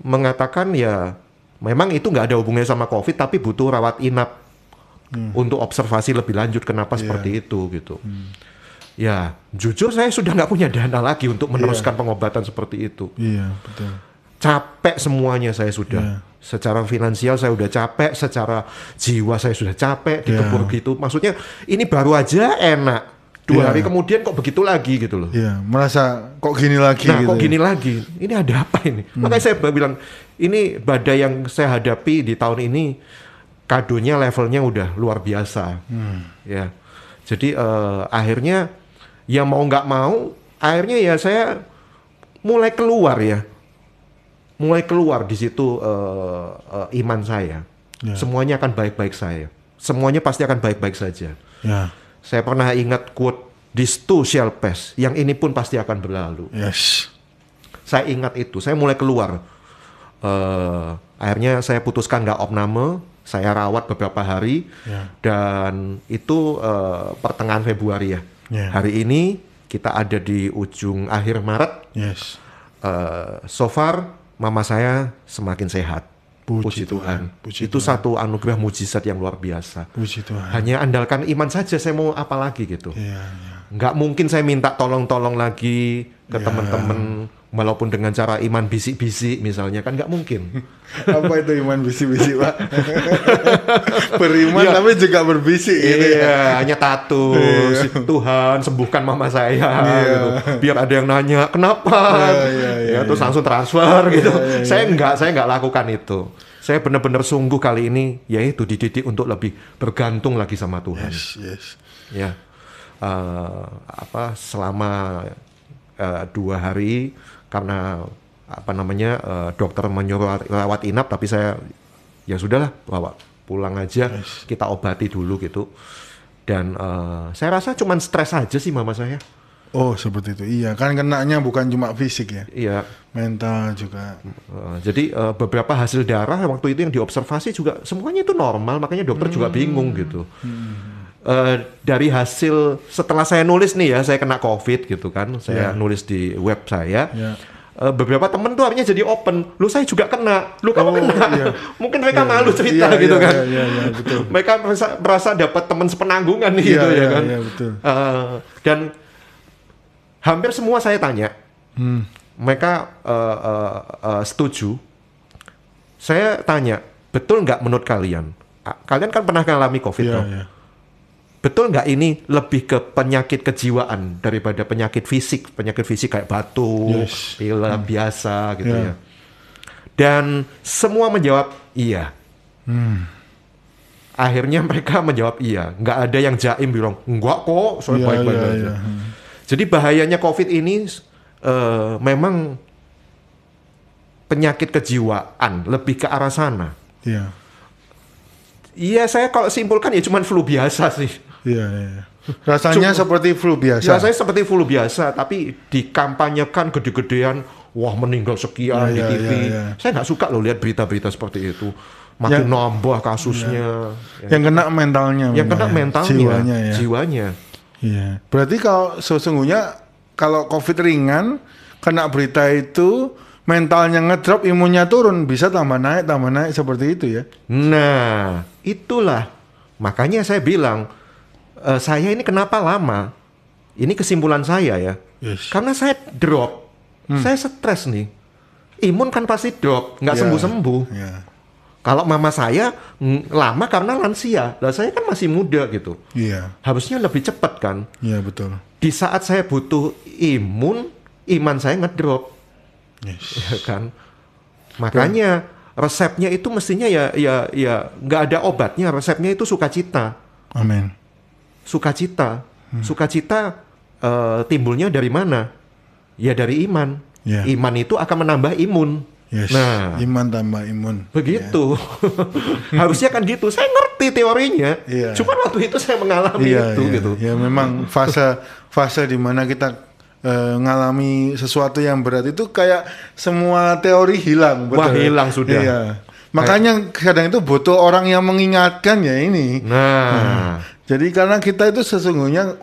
mengatakan ya memang itu nggak ada hubungannya sama COVID tapi butuh rawat inap untuk observasi lebih lanjut kenapa seperti itu gitu. Ya jujur saya sudah nggak punya dana lagi untuk meneruskan pengobatan seperti itu. Betul. Capek semuanya saya sudah. Secara finansial saya udah capek, secara jiwa saya sudah capek, dikebur gitu. Maksudnya ini baru aja enak. 2 hari kemudian kok begitu lagi gitu loh. Merasa kok gini lagi gitu. Kok gini lagi? Ini ada apa ini? Makanya saya bilang, ini badai yang saya hadapi di tahun ini, kadonya levelnya udah luar biasa. Ya. Jadi akhirnya, ya mau nggak mau, akhirnya ya saya mulai keluar ya. Mulai keluar di situ iman saya. Semuanya akan baik-baik saya. Semuanya pasti akan baik-baik saja. Saya pernah ingat quote, "This too shall pass." Yang ini pun pasti akan berlalu. Saya ingat itu. Saya mulai keluar. Akhirnya saya putuskan nggak opname. Saya rawat beberapa hari. Dan itu pertengahan Februari ya. Hari ini kita ada di ujung akhir Maret. Yes. So far mama saya semakin sehat. Puji Tuhan. Puji Itu Tuhan. satu anugerah mujizat yang luar biasa. Puji Tuhan. Hanya andalkan iman saja, saya mau apa lagi gitu. Iya, iya. Nggak mungkin saya minta tolong-tolong lagi ke teman-teman, walaupun dengan cara iman bisik-bisik misalnya, kan nggak mungkin. Apa itu iman bisik-bisik, Pak? Beriman tapi juga berbisik gitu ya. Iya, hanya tatus. Tuhan sembuhkan mama saya gitu. Biar ada yang nanya, kenapa? Ya, terus langsung transfer gitu. Saya nggak lakukan itu. Saya benar-benar sungguh kali ini yaitu dididik untuk lebih bergantung lagi sama Tuhan. Yes. Ya. Selama 2 hari karena dokter menyuruh rawat inap, tapi saya ya sudahlah, bawa pulang aja, kita obati dulu gitu. Dan saya rasa cuman stres aja sih mama saya. Oh, seperti itu. Iya, kan kenanya bukan cuma fisik ya. Iya. Mental juga. Jadi beberapa hasil darah waktu itu yang diobservasi juga semuanya itu normal, makanya dokter juga bingung gitu. Dari hasil setelah saya nulis nih ya, saya kena COVID gitu kan, saya nulis di web saya. Beberapa temen tuh akhirnya jadi open, lu saya juga kena, lu kamu kena. Mungkin mereka malu cerita gitu kan. Betul. Mereka merasa dapat teman sepenanggungan gitu ya kan. Betul. Dan hampir semua saya tanya, mereka setuju. Saya tanya, betul nggak menurut kalian? Kalian kan pernah mengalami COVID toh? Betul nggak ini lebih ke penyakit kejiwaan daripada penyakit fisik kayak batuk, pilek biasa gitu ya. Dan semua menjawab iya. Akhirnya mereka menjawab iya. Nggak ada yang jaim bilang enggak kok, saya baik-baik aja. Jadi bahayanya COVID ini memang penyakit kejiwaan, lebih ke arah sana. Iya, saya kalau simpulkan ya cuman flu biasa sih. Iya. Rasanya seperti flu biasa. Rasanya seperti flu biasa, tapi dikampanyekan gede-gedean, wah meninggal sekian di TV. Saya nggak suka loh lihat berita-berita seperti itu. Makin nambah kasusnya. Yang kena mentalnya. Yang kena mentalnya, jiwanya. Iya. Berarti kalau sesungguhnya kalau COVID ringan, kena berita itu, mentalnya ngedrop, imunnya turun, bisa tambah naik seperti itu ya. Nah, itulah. Makanya saya bilang, saya ini kenapa lama? Ini kesimpulan saya ya. Karena saya drop. Saya stres nih. Imun kan pasti drop, nggak sembuh-sembuh. Kalau mama saya lama karena lansia. Lah saya kan masih muda gitu. Harusnya lebih cepat kan. Iya, betul. Di saat saya butuh iman saya ngedrop. Ya kan. Makanya resepnya itu mestinya ya nggak ada obatnya. Resepnya itu sukacita. Amin. Sukacita. Sukacita timbulnya dari mana? Ya dari iman. Iman itu akan menambah imun. Nah, iman tambah imun. Begitu. Harusnya kan gitu. Saya ngerti teorinya. Cuma waktu itu saya mengalami itu gitu. Ya memang fase di mana kita ngalami sesuatu yang berat itu kayak semua teori hilang. Betul. Wah, hilang sudah. Iya. Makanya kadang itu butuh orang yang mengingatkan ya ini. Jadi karena kita itu sesungguhnya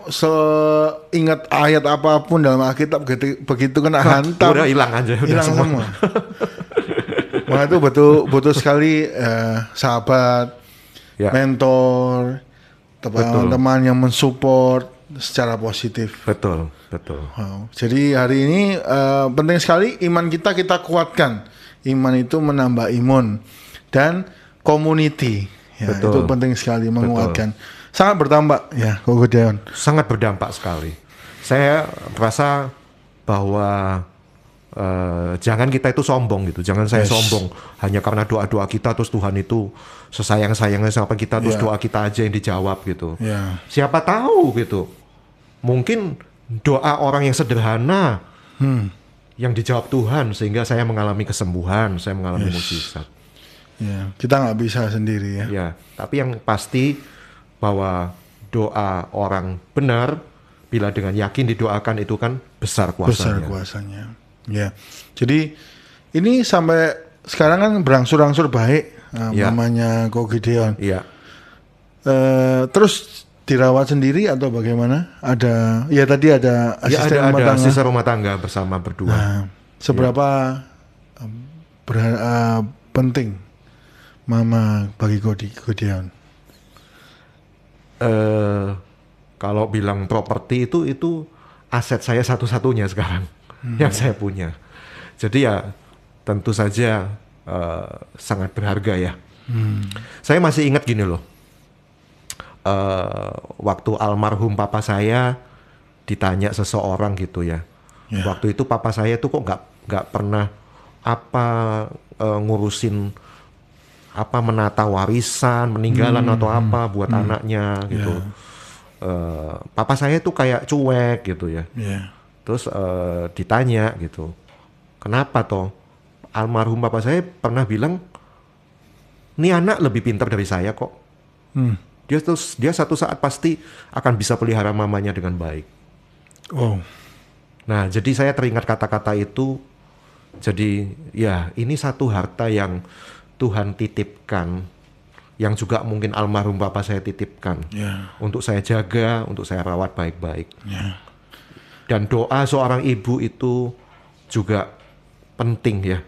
ingat ayat apapun dalam Alkitab begitu kena hantam udah hilang aja, hilang semua. Maka itu butuh sekali sahabat, mentor, teman-teman yang mensupport secara positif. Betul. Wow. Jadi hari ini penting sekali iman kita kuatkan. Iman itu menambah imun dan community. Ya, itu penting sekali menguatkan. Sangat berdampak ya, Koko Deon. Sangat berdampak sekali. Saya merasa bahwa jangan kita itu sombong gitu. Jangan saya sombong hanya karena doa-doa kita terus Tuhan itu sesayang-sayangnya sama kita terus doa kita aja yang dijawab gitu. Siapa tahu gitu. Mungkin doa orang yang sederhana yang dijawab Tuhan sehingga saya mengalami kesembuhan, saya mengalami mukjizat. Kita nggak bisa sendiri ya. Tapi yang pasti bahwa doa orang benar bila dengan yakin didoakan itu kan besar kuasanya. Besar kuasanya. Ya. Jadi ini sampai sekarang kan berangsur-angsur baik namanya Koko Gideon. Iya. Terus dirawat sendiri atau bagaimana? Ada, ya tadi ada Ya asisten rumah ada tangga. asisten rumah tangga bersama berdua. Nah, seberapa penting mama bagi Gideon? Kalau bilang properti itu aset saya satu-satunya sekarang yang saya punya. Jadi ya tentu saja sangat berharga ya. Saya masih ingat gini loh. Waktu almarhum papa saya ditanya seseorang gitu ya. Waktu itu papa saya tuh kok nggak pernah ngurusin menata warisan, meninggalan atau apa buat anaknya gitu. Papa saya tuh kayak cuek gitu ya. Terus ditanya gitu, kenapa toh? Almarhum papa saya pernah bilang, nih anak lebih pintar dari saya kok. Dia satu saat pasti akan bisa pelihara mamanya dengan baik. Oh. Nah, jadi saya teringat kata-kata itu. Jadi ya ini satu harta yang Tuhan titipkan, yang juga mungkin almarhum bapak saya titipkan. Untuk saya jaga, untuk saya rawat baik-baik. Dan doa seorang ibu itu juga penting ya.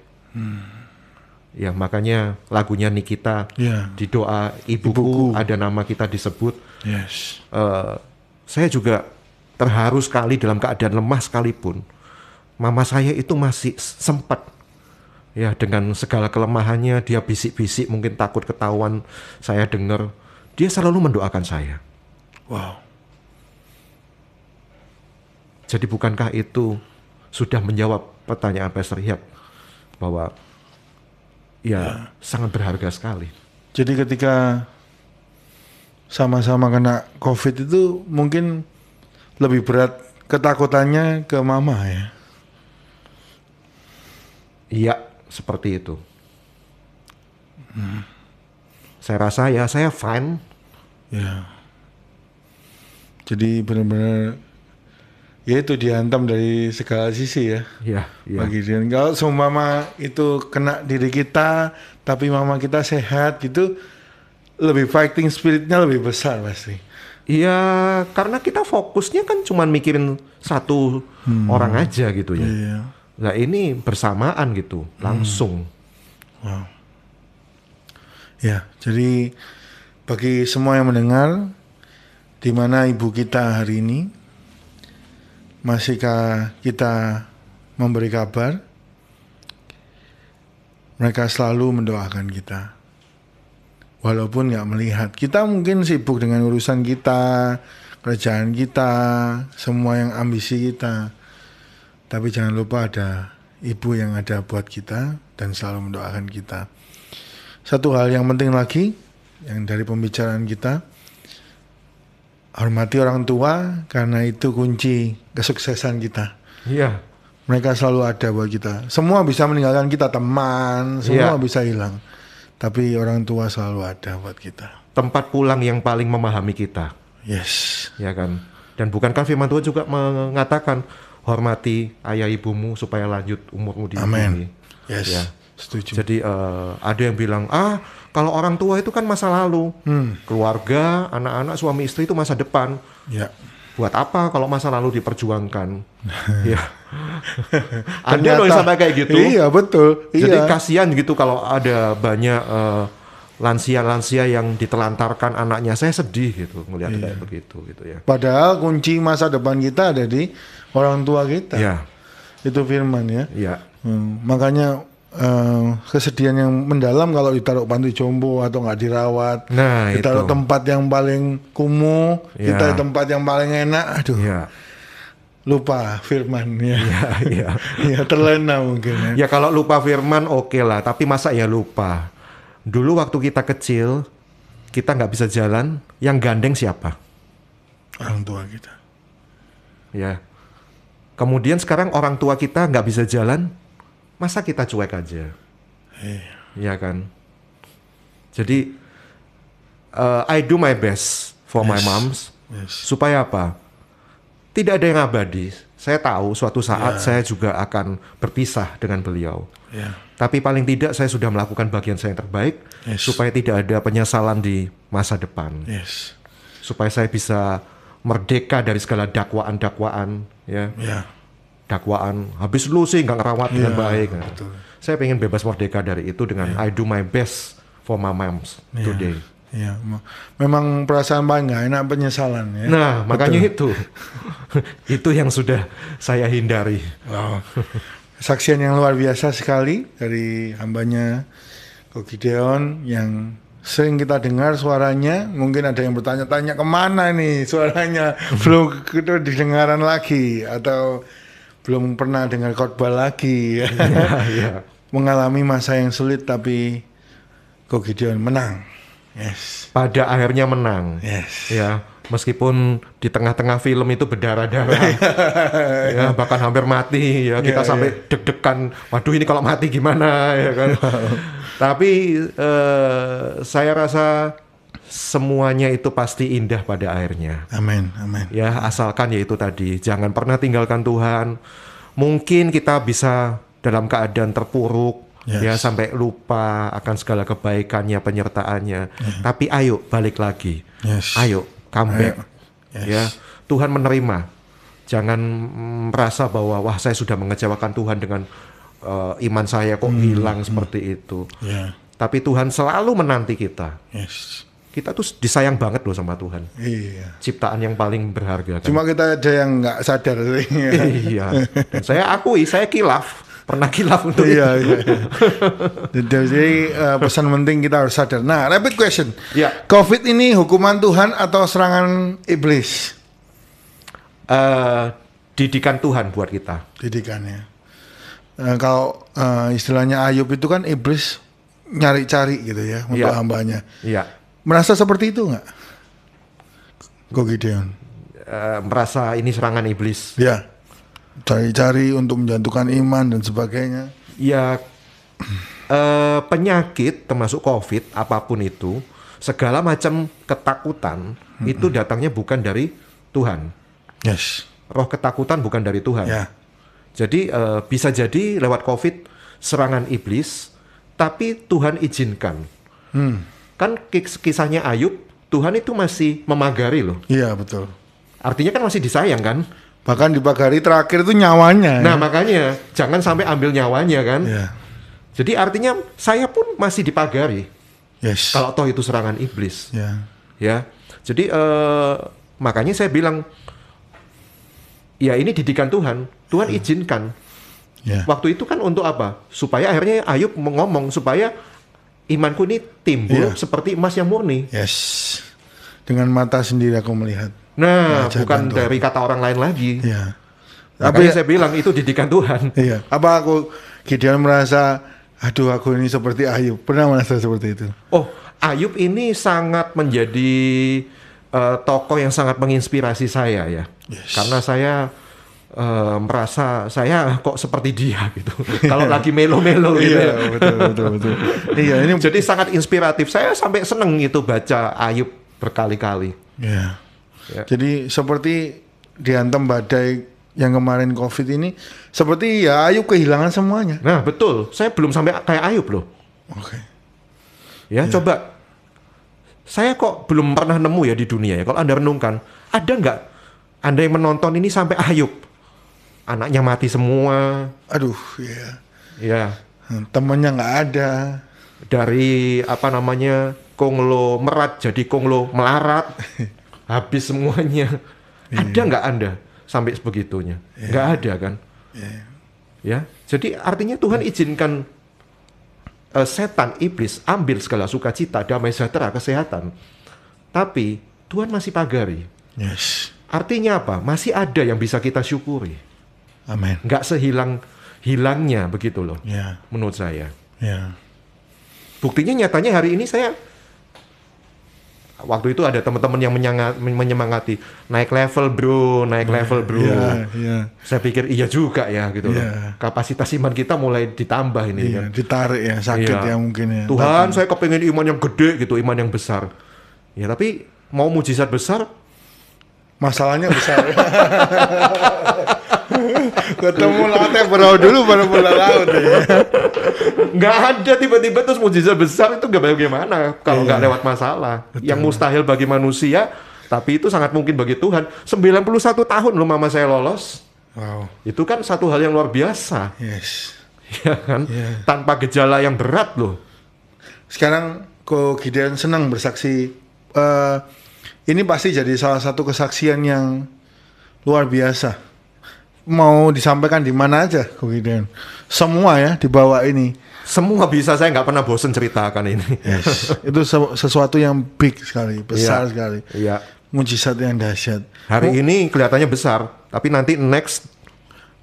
Ya makanya lagunya Nikita di doa ibuku ada nama kita disebut. Saya juga terharu sekali dalam keadaan lemah sekalipun. Mama saya itu masih sempat ya dengan segala kelemahannya, dia bisik-bisik mungkin takut ketahuan saya dengar. Dia selalu mendoakan saya. Wow. Jadi bukankah itu sudah menjawab pertanyaan Pastor Hiap bahwa ya sangat berharga sekali. Jadi ketika sama-sama kena COVID itu mungkin lebih berat ketakutannya ke mama ya? Iya, seperti itu. Saya rasa ya saya fine. Ya. Jadi benar-benar ya itu dihantam dari segala sisi ya. Iya. Bagi dia. Kalau seumpama itu kena diri kita, tapi mama kita sehat gitu, lebih fighting spiritnya lebih besar pasti. Iya, karena kita fokusnya kan cuma mikirin satu orang aja gitu ya. Iya. Nah ini bersamaan gitu, langsung. Wow. Ya, jadi bagi semua yang mendengar, di mana ibu kita hari ini, masihkah kita memberi kabar? Mereka selalu mendoakan kita. Walaupun nggak melihat. Kita mungkin sibuk dengan urusan kita, kerjaan kita, semua yang ambisi kita. Tapi jangan lupa ada ibu yang ada buat kita dan selalu mendoakan kita. Satu hal yang penting lagi, yang dari pembicaraan kita, hormati orang tua karena itu kunci kesuksesan kita. Iya. Mereka selalu ada buat kita. Semua bisa meninggalkan kita, teman, semua bisa hilang. Tapi orang tua selalu ada buat kita. Tempat pulang yang paling memahami kita. Yes. Ya kan. Dan bukankah firman Tuhan juga mengatakan hormati ayah ibumu supaya lanjut umurmu di bumi. Yes. Ya. Setuju. Jadi ada yang bilang kalau orang tua itu kan masa lalu, keluarga, anak-anak, suami istri itu masa depan. Ya. Buat apa kalau masa lalu diperjuangkan? Ya. Ada loh yang sampai kayak gitu. Iya betul. Jadi iya. kasihan gitu kalau ada banyak lansia-lansia yang ditelantarkan anaknya. Saya sedih gitu melihat kayak begitu gitu ya. Padahal kunci masa depan kita ada di orang tua kita. Ya. Itu firman ya. Iya. Makanya kesedihan yang mendalam kalau ditaruh panti jompo atau nggak dirawat. Nah, ditaruh itu. tempat yang paling kumuh, ditaruh tempat yang paling enak. Aduh. Ya. Lupa firman ya. Iya. Ya terlena mungkin ya. Ya kalau lupa firman oke lah, tapi masa ya lupa. Dulu waktu kita kecil, kita nggak bisa jalan, yang gandeng siapa? Orang tua kita. Ya. Kemudian sekarang orang tua kita nggak bisa jalan, masa kita cuek aja? Iya kan? Jadi I do my best for my moms. Supaya apa? Tidak ada yang abadi. Saya tahu suatu saat saya juga akan berpisah dengan beliau. Tapi paling tidak saya sudah melakukan bagian saya yang terbaik supaya tidak ada penyesalan di masa depan. supaya saya bisa merdeka dari segala dakwaan-dakwaan, ya. Ya. Dakwaan habis lu sih nggak ngerawat dengan Iya, baik. betul. Saya pengen bebas merdeka dari itu dengan I do my best for my moms today. Ya, memang perasaan paling nggak enak penyesalan ya. Nah, makanya itu itu yang sudah saya hindari. Wow. Kesaksian yang luar biasa sekali dari hambanya Ko Gideon yang sering kita dengar suaranya. Mungkin ada yang bertanya-tanya kemana nih suaranya belum didengaran lagi atau belum pernah dengar khotbah lagi. Ya. Mengalami masa yang sulit tapi Ko Gideon menang. Yes. Pada akhirnya menang. Yes. Ya, meskipun di tengah-tengah film itu berdarah-darah. Ya, bahkan hampir mati ya. Kita sampai deg-degan, waduh ini kalau mati gimana ya kan. Tapi saya rasa semuanya itu pasti indah pada akhirnya. Amin, amin. Ya, asalkan ya itu tadi, jangan pernah tinggalkan Tuhan. Mungkin kita bisa dalam keadaan terpuruk, ya sampai lupa akan segala kebaikannya, penyertaannya. Tapi ayo balik lagi. Ayo come back. Ya, Tuhan menerima. Jangan merasa bahwa wah saya sudah mengecewakan Tuhan dengan iman saya kok hilang seperti itu. Tapi Tuhan selalu menanti kita. Kita tuh disayang banget loh sama Tuhan. Iya. Ciptaan yang paling berharga. Kan? Cuma kita ada yang nggak sadar. Iya. Dan saya akui, saya kilaf. Pernah kilaf untuk itu. Iya. Jadi pesan penting kita harus sadar. Nah, rapid question. Ya. COVID ini hukuman Tuhan atau serangan iblis? Didikan Tuhan buat kita. Didikannya. Kalau istilahnya Ayub itu kan iblis nyari-cari gitu ya untuk hambanya. Iya. Merasa seperti itu nggak? Ko Gideon? Merasa ini serangan iblis. Ya, cari-cari untuk menjatuhkan iman dan sebagainya. Ya, penyakit termasuk COVID apapun itu, segala macam ketakutan itu datangnya bukan dari Tuhan. Yes. Roh ketakutan bukan dari Tuhan. Ya. Jadi bisa jadi lewat COVID serangan iblis, tapi Tuhan izinkan. Kan kisahnya Ayub, Tuhan itu masih memagari loh. Iya, betul. Artinya kan masih disayang kan? Bahkan di pagari terakhir itu nyawanya. Nah makanya jangan sampai ambil nyawanya kan? Ya. Jadi artinya saya pun masih dipagari. Yes. Kalau toh itu serangan iblis. Ya. Ya. Jadi makanya saya bilang, ya ini didikan Tuhan. Tuhan izinkan. Ya. Waktu itu kan untuk apa? Supaya akhirnya Ayub ngomong supaya imanku ini timbul seperti emas yang murni. Yes. Dengan mata sendiri aku melihat. Nah, bukan dari kata orang lain lagi. Iya. Tapi saya bilang itu didikan Tuhan. Iya. Apa aku Gideon merasa, aduh aku ini seperti Ayub. Pernah merasa seperti itu? Oh, Ayub ini sangat menjadi tokoh yang sangat menginspirasi saya ya. Yes. Karena saya merasa saya kok seperti dia gitu. Kalau lagi melo-melo gitu. Iya, betul. Iya, ini jadi sangat inspiratif. Saya sampai seneng itu baca Ayub berkali-kali. Iya. Ya. Jadi seperti dihantam badai yang kemarin COVID ini, seperti ya Ayub kehilangan semuanya. Nah, betul. Saya belum sampai kayak Ayub loh. Oke. Ya, coba. Saya kok belum pernah nemu ya di dunia ya. Kalau Anda renungkan, ada nggak Anda yang menonton ini sampai Ayub? Anaknya mati semua. Aduh, ya. Ya. Temannya nggak ada. Dari apa namanya konglo merat jadi konglo melarat. Habis semuanya. Ada nggak Anda sampai sebegitunya? Nggak ada kan? Ya. Jadi artinya Tuhan izinkan setan, iblis ambil segala sukacita, damai sejahtera, kesehatan. Tapi Tuhan masih pagari. Yes. Artinya apa? Masih ada yang bisa kita syukuri. Amin. Nggak sehilang-hilangnya begitu loh. Menurut saya. Buktinya nyatanya hari ini saya waktu itu ada teman-teman yang menyemangati, naik level bro. Saya pikir iya juga ya gitu loh. Kapasitas iman kita mulai ditambah ini kan. Ditarik ya, sakit ya mungkin ya. Tuhan, saya kepengen iman yang gede gitu, iman yang besar. Ya tapi mau mujizat besar, masalahnya besar. Ketemu latte bro dulu baru bola laut ya. Nggak ada tiba-tiba terus mujizat besar itu nggak bagaimana kalau nggak lewat masalah. Betul. Yang mustahil bagi manusia Tapi itu sangat mungkin bagi Tuhan. 91 tahun loh mama saya lolos. Wow. Itu kan satu hal yang luar biasa. Yes. Ya kan? Tanpa gejala yang berat loh. Sekarang Ko Gideon senang bersaksi. Ini pasti jadi salah satu kesaksian yang luar biasa. Mau disampaikan di mana aja Ko Gideon? Semua ya dibawa ini. Semua bisa, saya nggak pernah bosen ceritakan ini. Yes. Itu sesuatu yang big sekali, besar sekali. Iya. Mujizat yang dahsyat. Hari ini kelihatannya besar, tapi nanti next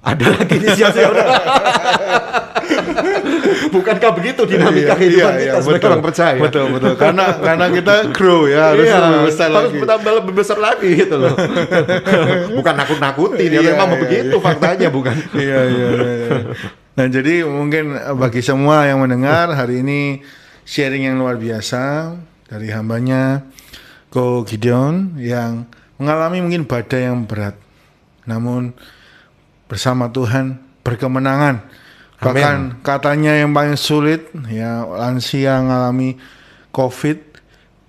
ada lagi inisiasi. Bukankah begitu dinamika kehidupan kita sebagai orang percaya? Betul. Karena kita grow ya, harus lebih besar harus lagi. bertambah lebih besar lagi gitu loh. Bukan nakut-nakutin, ya memang begitu faktanya, bukan? Iya. Nah, jadi mungkin bagi semua yang mendengar hari ini sharing yang luar biasa dari hambanya Ko Gideon yang mengalami mungkin badai yang berat, namun bersama Tuhan berkemenangan. Bahkan katanya yang paling sulit ya lansia mengalami COVID,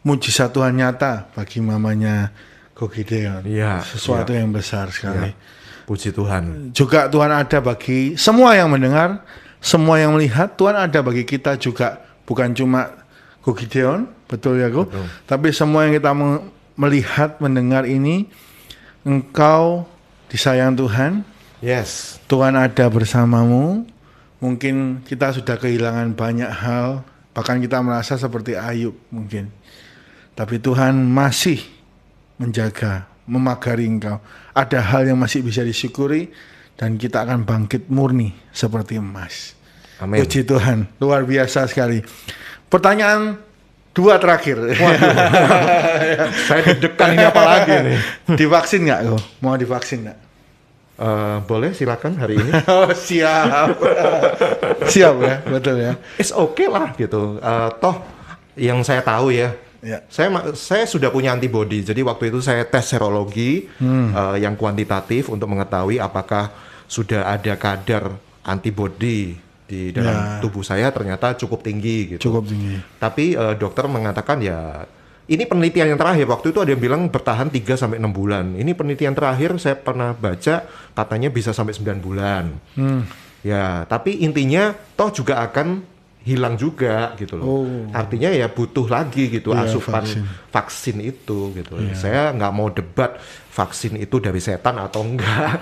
mujizat Tuhan nyata bagi mamanya Ko Gideon. Iya, Sesuatu yang besar sekali. Ya. Puji Tuhan. Juga Tuhan ada bagi semua yang mendengar, semua yang melihat. Tuhan ada bagi kita juga, bukan cuma Ko Gideon, betul ya Ko? Betul. Tapi semua yang kita melihat, mendengar ini, engkau disayang Tuhan. Yes. Tuhan ada bersamamu. Mungkin kita sudah kehilangan banyak hal, bahkan kita merasa seperti Ayub mungkin. Tapi Tuhan masih menjaga, memagari engkau. Ada hal yang masih bisa disyukuri dan kita akan bangkit murni seperti emas. Amin. Puji Tuhan, luar biasa sekali. Pertanyaan 2 terakhir. Saya deg-degan ini apa lagi nih? Divaksin nggak kok? Mau divaksin nggak? Boleh silakan hari ini. Oh siap. Siap ya, betul ya. It's okay lah gitu. Toh yang saya tahu ya. Ya. Saya sudah punya antibody, jadi waktu itu saya tes serologi yang kuantitatif untuk mengetahui apakah sudah ada kadar antibody di dalam tubuh saya, ternyata cukup tinggi gitu. Cukup tinggi. Tapi dokter mengatakan ya ini penelitian yang terakhir, waktu itu ada yang bilang bertahan 3-6 bulan. Ini penelitian terakhir saya pernah baca katanya bisa sampai 9 bulan. Ya, tapi intinya toh juga akan hilang juga gitu loh. Artinya ya butuh lagi gitu asupan vaksin itu gitu. Saya nggak mau debat vaksin itu dari setan atau enggak.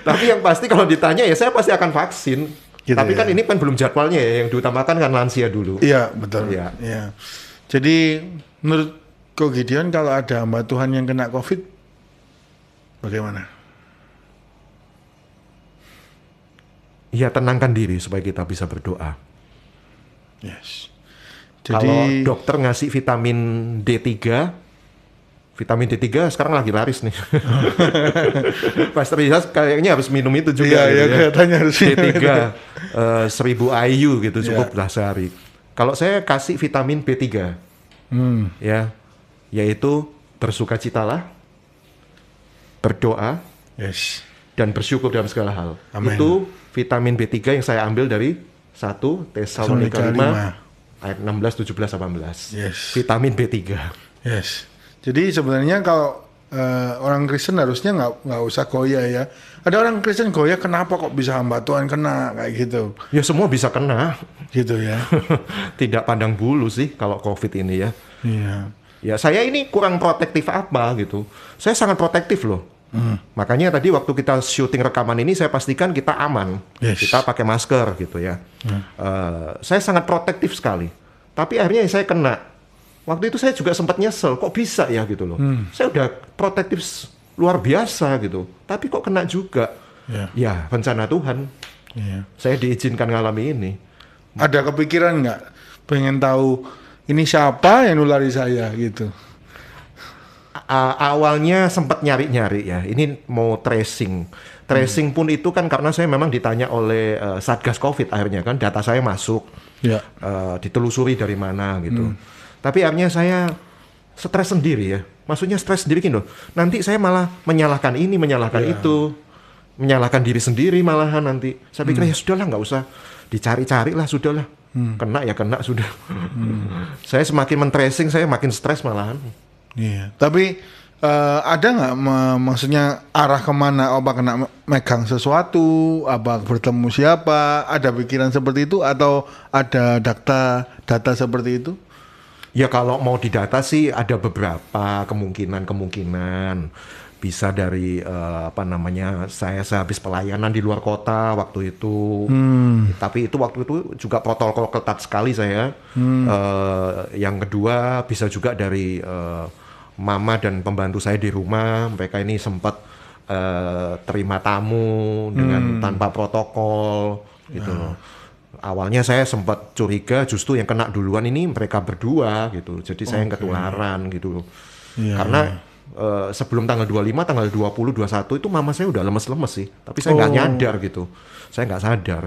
Tapi yang pasti kalau ditanya ya saya pasti akan vaksin. Gitu, tapi kan ini kan belum jadwalnya ya, yang diutamakan kan lansia dulu. Iya, betul. Ya. Iya. Jadi menurut Ko Gideon kalau ada hamba Tuhan yang kena COVID bagaimana? Ya tenangkan diri supaya kita bisa berdoa. Yes. Jadi kalau dokter ngasih vitamin D3 sekarang lagi laris nih. Pastor Yas kayaknya harus minum itu juga. Iya, kelihatannya harus D3 1000 IU gitu cukup lah sehari. Kalau saya kasih vitamin B3, ya, yaitu bersukacitalah, berdoa, dan bersyukur dalam segala hal. Amen. Itu vitamin B3 yang saya ambil dari 1 Tesalonika 5 ayat 16, 17, 18. Vitamin B3. Yes. Jadi sebenarnya kalau orang Kristen harusnya nggak usah goyah ya. Ada orang Kristen goyah, kenapa kok bisa hamba Tuhan kena kayak gitu? Ya semua bisa kena. Gitu ya. Tidak pandang bulu sih kalau COVID ini ya. Iya. Ya saya ini kurang protektif apa gitu. Saya sangat protektif loh. Makanya tadi waktu kita syuting rekaman ini saya pastikan kita aman. Kita pakai masker gitu ya. Saya sangat protektif sekali. Tapi akhirnya saya kena. Waktu itu saya juga sempat nyesel, kok bisa ya gitu loh. Saya udah protektif luar biasa gitu, tapi kok kena juga. Ya rencana Tuhan. Saya diizinkan ngalami ini. Ada kepikiran nggak? Pengen tahu ini siapa yang nulari saya gitu? Awalnya sempat nyari-nyari ya. Ini mau tracing. Tracing pun itu kan karena saya memang ditanya oleh Satgas COVID akhirnya kan data saya masuk. Ditelusuri dari mana gitu. Tapi akhirnya saya stres sendiri ya. Maksudnya stres sendiri gitu. Nanti saya malah menyalahkan ini, menyalahkan itu. Menyalahkan diri sendiri malahan nanti. Saya pikir ya sudahlah nggak usah dicari-cari lah, sudahlah. Kena ya kena sudah. Saya semakin men-tracing, saya makin stres malahan. Iya. Tapi ada nggak maksudnya arah kemana? Apa kena megang sesuatu? Apa bertemu siapa? Ada pikiran seperti itu atau ada data seperti itu? Ya kalau mau didata sih ada beberapa kemungkinan. Bisa dari saya sehabis pelayanan di luar kota waktu itu. Tapi itu waktu itu juga protokol ketat sekali saya. Yang kedua bisa juga dari mama dan pembantu saya di rumah. Mereka ini sempat terima tamu dengan tanpa protokol gitu loh. Awalnya saya sempat curiga justru yang kena duluan ini mereka berdua gitu. Jadi saya yang ketularan gitu. Karena sebelum tanggal 25, tanggal 20, 21 itu mama saya udah lemes-lemes sih. Tapi saya nggak nyadar gitu. Saya nggak sadar.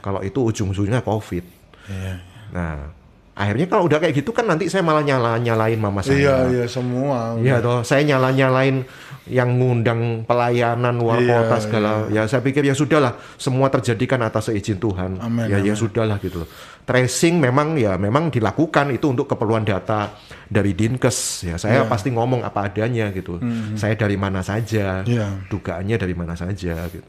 Kalau itu ujung-ujungnya COVID. Nah, akhirnya kalau udah kayak gitu kan nanti saya malah nyalain mama saya. Iya, semua. Iya toh, saya nyalain yang ngundang pelayanan luar kota segala. Ya saya pikir ya sudahlah, semua terjadi kan atas seizin Tuhan. Amen. Ya sudahlah gitu loh. Tracing memang dilakukan itu untuk keperluan data dari Dinkes. Ya saya pasti ngomong apa adanya gitu. Saya dari mana saja, dugaannya dari mana saja gitu.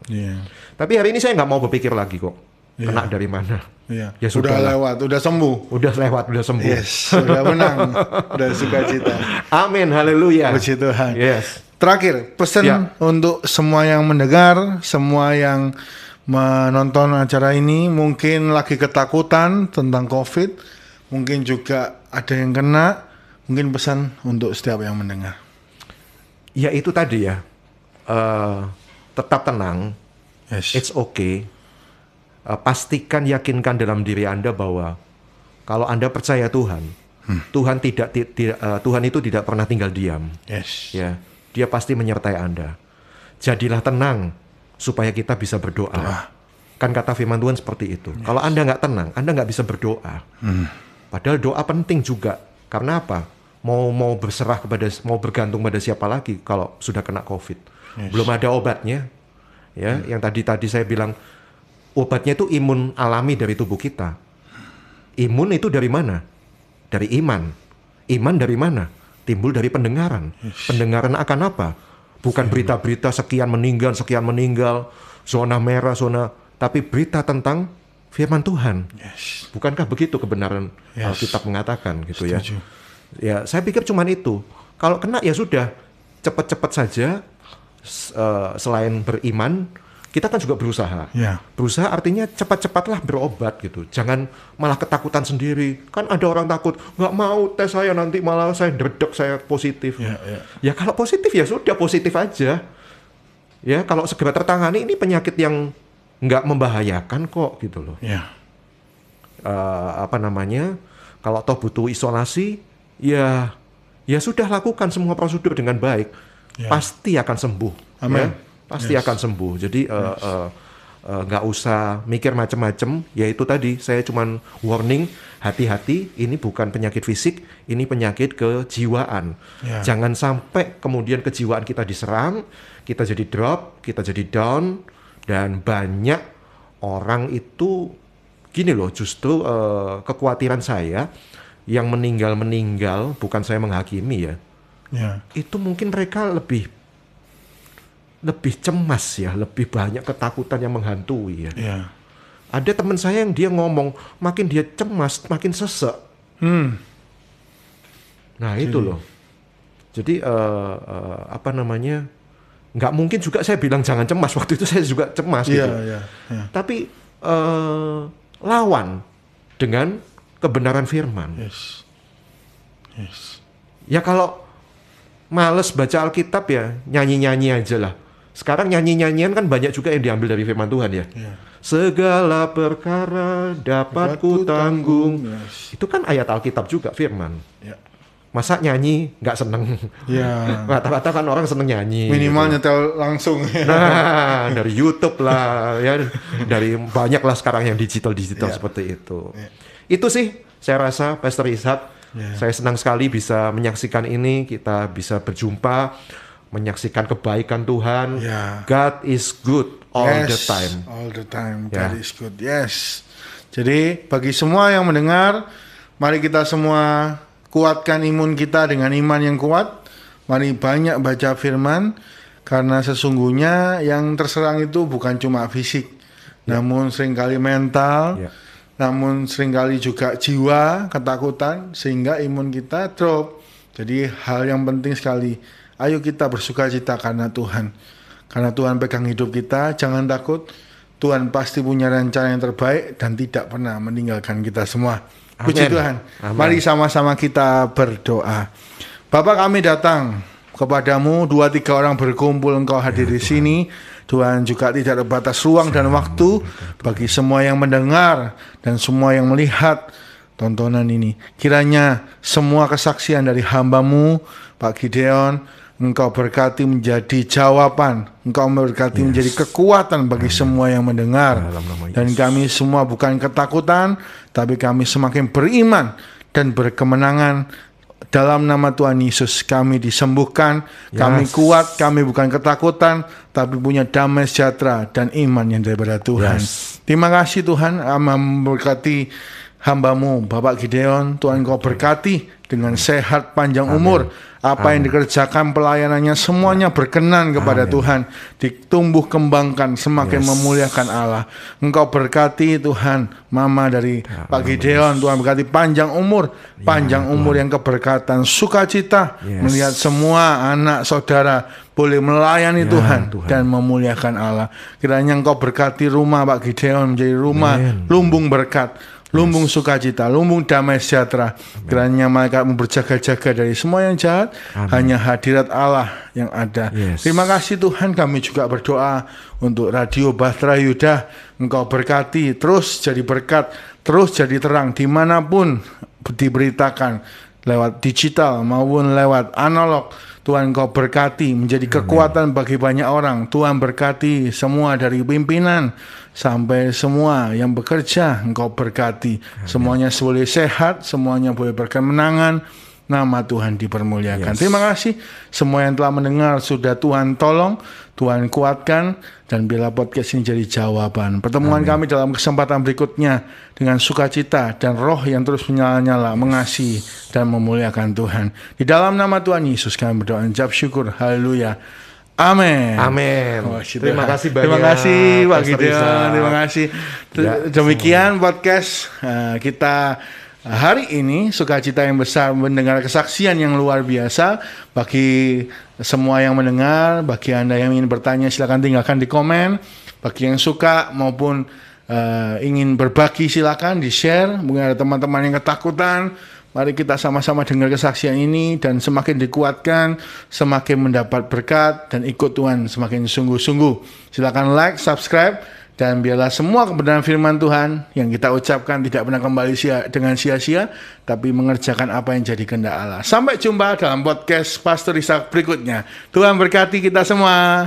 Tapi hari ini saya nggak mau berpikir lagi kok. Kena dari mana? Ya sudah lewat, udah sembuh. Udah lewat, udah sembuh. Yes, sudah menang, udah sukacita. Amin, haleluya. Puji Tuhan. Yes. Terakhir, pesan untuk semua yang mendengar, semua yang menonton acara ini, mungkin lagi ketakutan tentang COVID, mungkin juga ada yang kena, mungkin pesan untuk setiap yang mendengar. Ya itu tadi ya, tetap tenang, it's okay. Pastikan, yakinkan dalam diri Anda bahwa kalau Anda percaya Tuhan, Tuhan itu tidak pernah tinggal diam. Ya, Dia pasti menyertai Anda. Jadilah tenang supaya kita bisa berdoa. Kan kata firman Tuhan seperti itu. Kalau Anda nggak tenang, Anda nggak bisa berdoa. Padahal doa penting juga. Karena apa? Mau bergantung pada siapa lagi kalau sudah kena COVID? Belum ada obatnya. Ya, yang tadi saya bilang. Obatnya itu imun alami dari tubuh kita. Imun itu dari mana? Dari iman. Iman dari mana? Timbul dari pendengaran. Pendengaran akan apa? Bukan berita-berita sekian meninggal, zona merah, tapi berita tentang firman Tuhan. Bukankah begitu kebenaran Alkitab mengatakan gitu ya? Ya, saya pikir cuman itu. Kalau kena ya sudah, cepat-cepat saja. Selain beriman, kita kan juga berusaha. Berusaha artinya cepat-cepatlah berobat gitu. Jangan malah ketakutan sendiri. Kan ada orang takut, nggak mau tes saya nanti malah saya dredeg, saya positif. Ya kalau positif ya sudah positif aja. Ya kalau segera tertangani ini penyakit yang nggak membahayakan kok gitu loh. Kalau toh butuh isolasi, ya sudah lakukan semua prosedur dengan baik. Pasti akan sembuh. Amin. Pasti akan sembuh. Jadi nggak usah mikir macam-macam. Ya itu tadi saya cuman warning, hati-hati. Ini bukan penyakit fisik, ini penyakit kejiwaan. Jangan sampai kemudian kejiwaan kita diserang, kita jadi drop, kita jadi down, dan banyak orang itu gini loh. Justru kekhawatiran saya yang meninggal bukan saya menghakimi ya. Itu mungkin mereka lebih cemas ya, lebih banyak ketakutan yang menghantui ya. Ada teman saya yang dia ngomong, makin dia cemas, makin sesek. Nah itu loh. Jadi nggak mungkin juga saya bilang jangan cemas. Waktu itu saya juga cemas gitu. Tapi lawan dengan kebenaran firman. Ya kalau males baca Alkitab ya nyanyi-nyanyi aja lah. Sekarang nyanyi-nyanyian kan banyak juga yang diambil dari firman Tuhan ya. Segala perkara dapat ku tanggung. Itu kan ayat Alkitab juga firman. Masa nyanyi nggak seneng? Rata-rata kan orang seneng nyanyi. Minimal gitu. nyetel langsung. Nah dari YouTube lah ya, dari banyak lah sekarang yang digital seperti itu. Itu sih saya rasa Pastor Ishak. Saya senang sekali bisa menyaksikan ini. Kita bisa berjumpa, menyaksikan kebaikan Tuhan. God is good all the time. All the time. God is good. Yes. Jadi bagi semua yang mendengar, mari kita semua kuatkan imun kita dengan iman yang kuat. Mari banyak baca firman, karena sesungguhnya yang terserang itu bukan cuma fisik, namun seringkali mental, namun seringkali juga jiwa, ketakutan, sehingga imun kita drop. Jadi hal yang penting sekali, ayo kita bersukacita karena Tuhan. Karena Tuhan pegang hidup kita, jangan takut. Tuhan pasti punya rencana yang terbaik dan tidak pernah meninggalkan kita semua. Puji Tuhan. Amen. Mari sama-sama kita berdoa. Bapa, kami datang kepadamu, 2-3 orang berkumpul, Engkau hadir di sini. Tuhan, juga tidak terbatas ruang dan waktu bagi semua yang mendengar dan semua yang melihat tontonan ini. Kiranya semua kesaksian dari hamba-Mu, Pak Gideon, Engkau berkati menjadi jawaban, Engkau berkati menjadi kekuatan bagi semua yang mendengar. Dan kami semua bukan ketakutan, tapi kami semakin beriman dan berkemenangan. Dalam nama Tuhan Yesus kami disembuhkan, kami kuat, kami bukan ketakutan, tapi punya damai sejahtera dan iman yang daripada Tuhan. Terima kasih Tuhan, memberkati hamba-Mu Bapak Gideon. Tuhan, Kau berkati dengan sehat, panjang umur. Apa yang dikerjakan pelayanannya semuanya berkenan kepada Tuhan, ditumbuh kembangkan, semakin memuliakan Allah. Engkau berkati Tuhan mama dari Pak Gideon. Tuhan berkati panjang umur, panjang umur yang keberkatan, sukacita melihat semua anak saudara boleh melayani Tuhan dan memuliakan Allah. Kiranya Engkau berkati rumah Pak Gideon menjadi rumah lumbung berkat, lumbung sukacita, lumbung damai sejahtera. Kiranya malaikat-Mu berjaga-jaga dari semua yang jahat. Hanya hadirat Allah yang ada. Terima kasih Tuhan. Kami juga berdoa untuk Radio Bahtera Yuda. Engkau berkati, terus jadi berkat, terus jadi terang dimanapun diberitakan, lewat digital maupun lewat analog. Tuhan, Engkau berkati menjadi kekuatan bagi banyak orang. Tuhan berkati semua dari pimpinan sampai semua yang bekerja. Engkau berkati semuanya boleh sehat, semuanya boleh berkemenangan. Nama Tuhan dipermuliakan. Terima kasih semua yang telah mendengar, sudah Tuhan tolong, Tuhan kuatkan, dan bila podcast ini jadi jawaban. Pertemuan kami dalam kesempatan berikutnya dengan sukacita dan roh yang terus menyala-nyala, mengasihi dan memuliakan Tuhan. Di dalam nama Tuhan Yesus kami berdoa, jawab syukur, haleluya. Amin. Amin. Terima kasih banyak. Terima kasih Pak Gideon. Terima kasih. Demikian podcast kita hari ini, sukacita yang besar mendengar kesaksian yang luar biasa. Bagi semua yang mendengar, bagi Anda yang ingin bertanya, silakan tinggalkan di komen. Bagi yang suka maupun ingin berbagi, silakan di-share. Mungkin ada teman-teman yang ketakutan. Mari kita sama-sama dengar kesaksian ini dan semakin dikuatkan, semakin mendapat berkat dan ikut Tuhan semakin sungguh-sungguh. Silakan like, subscribe. Dan biarlah semua kebenaran firman Tuhan yang kita ucapkan tidak pernah kembali dengan sia-sia, tapi mengerjakan apa yang jadi kehendak Allah. Sampai jumpa dalam podcast Pastor Ishak berikutnya. Tuhan berkati kita semua.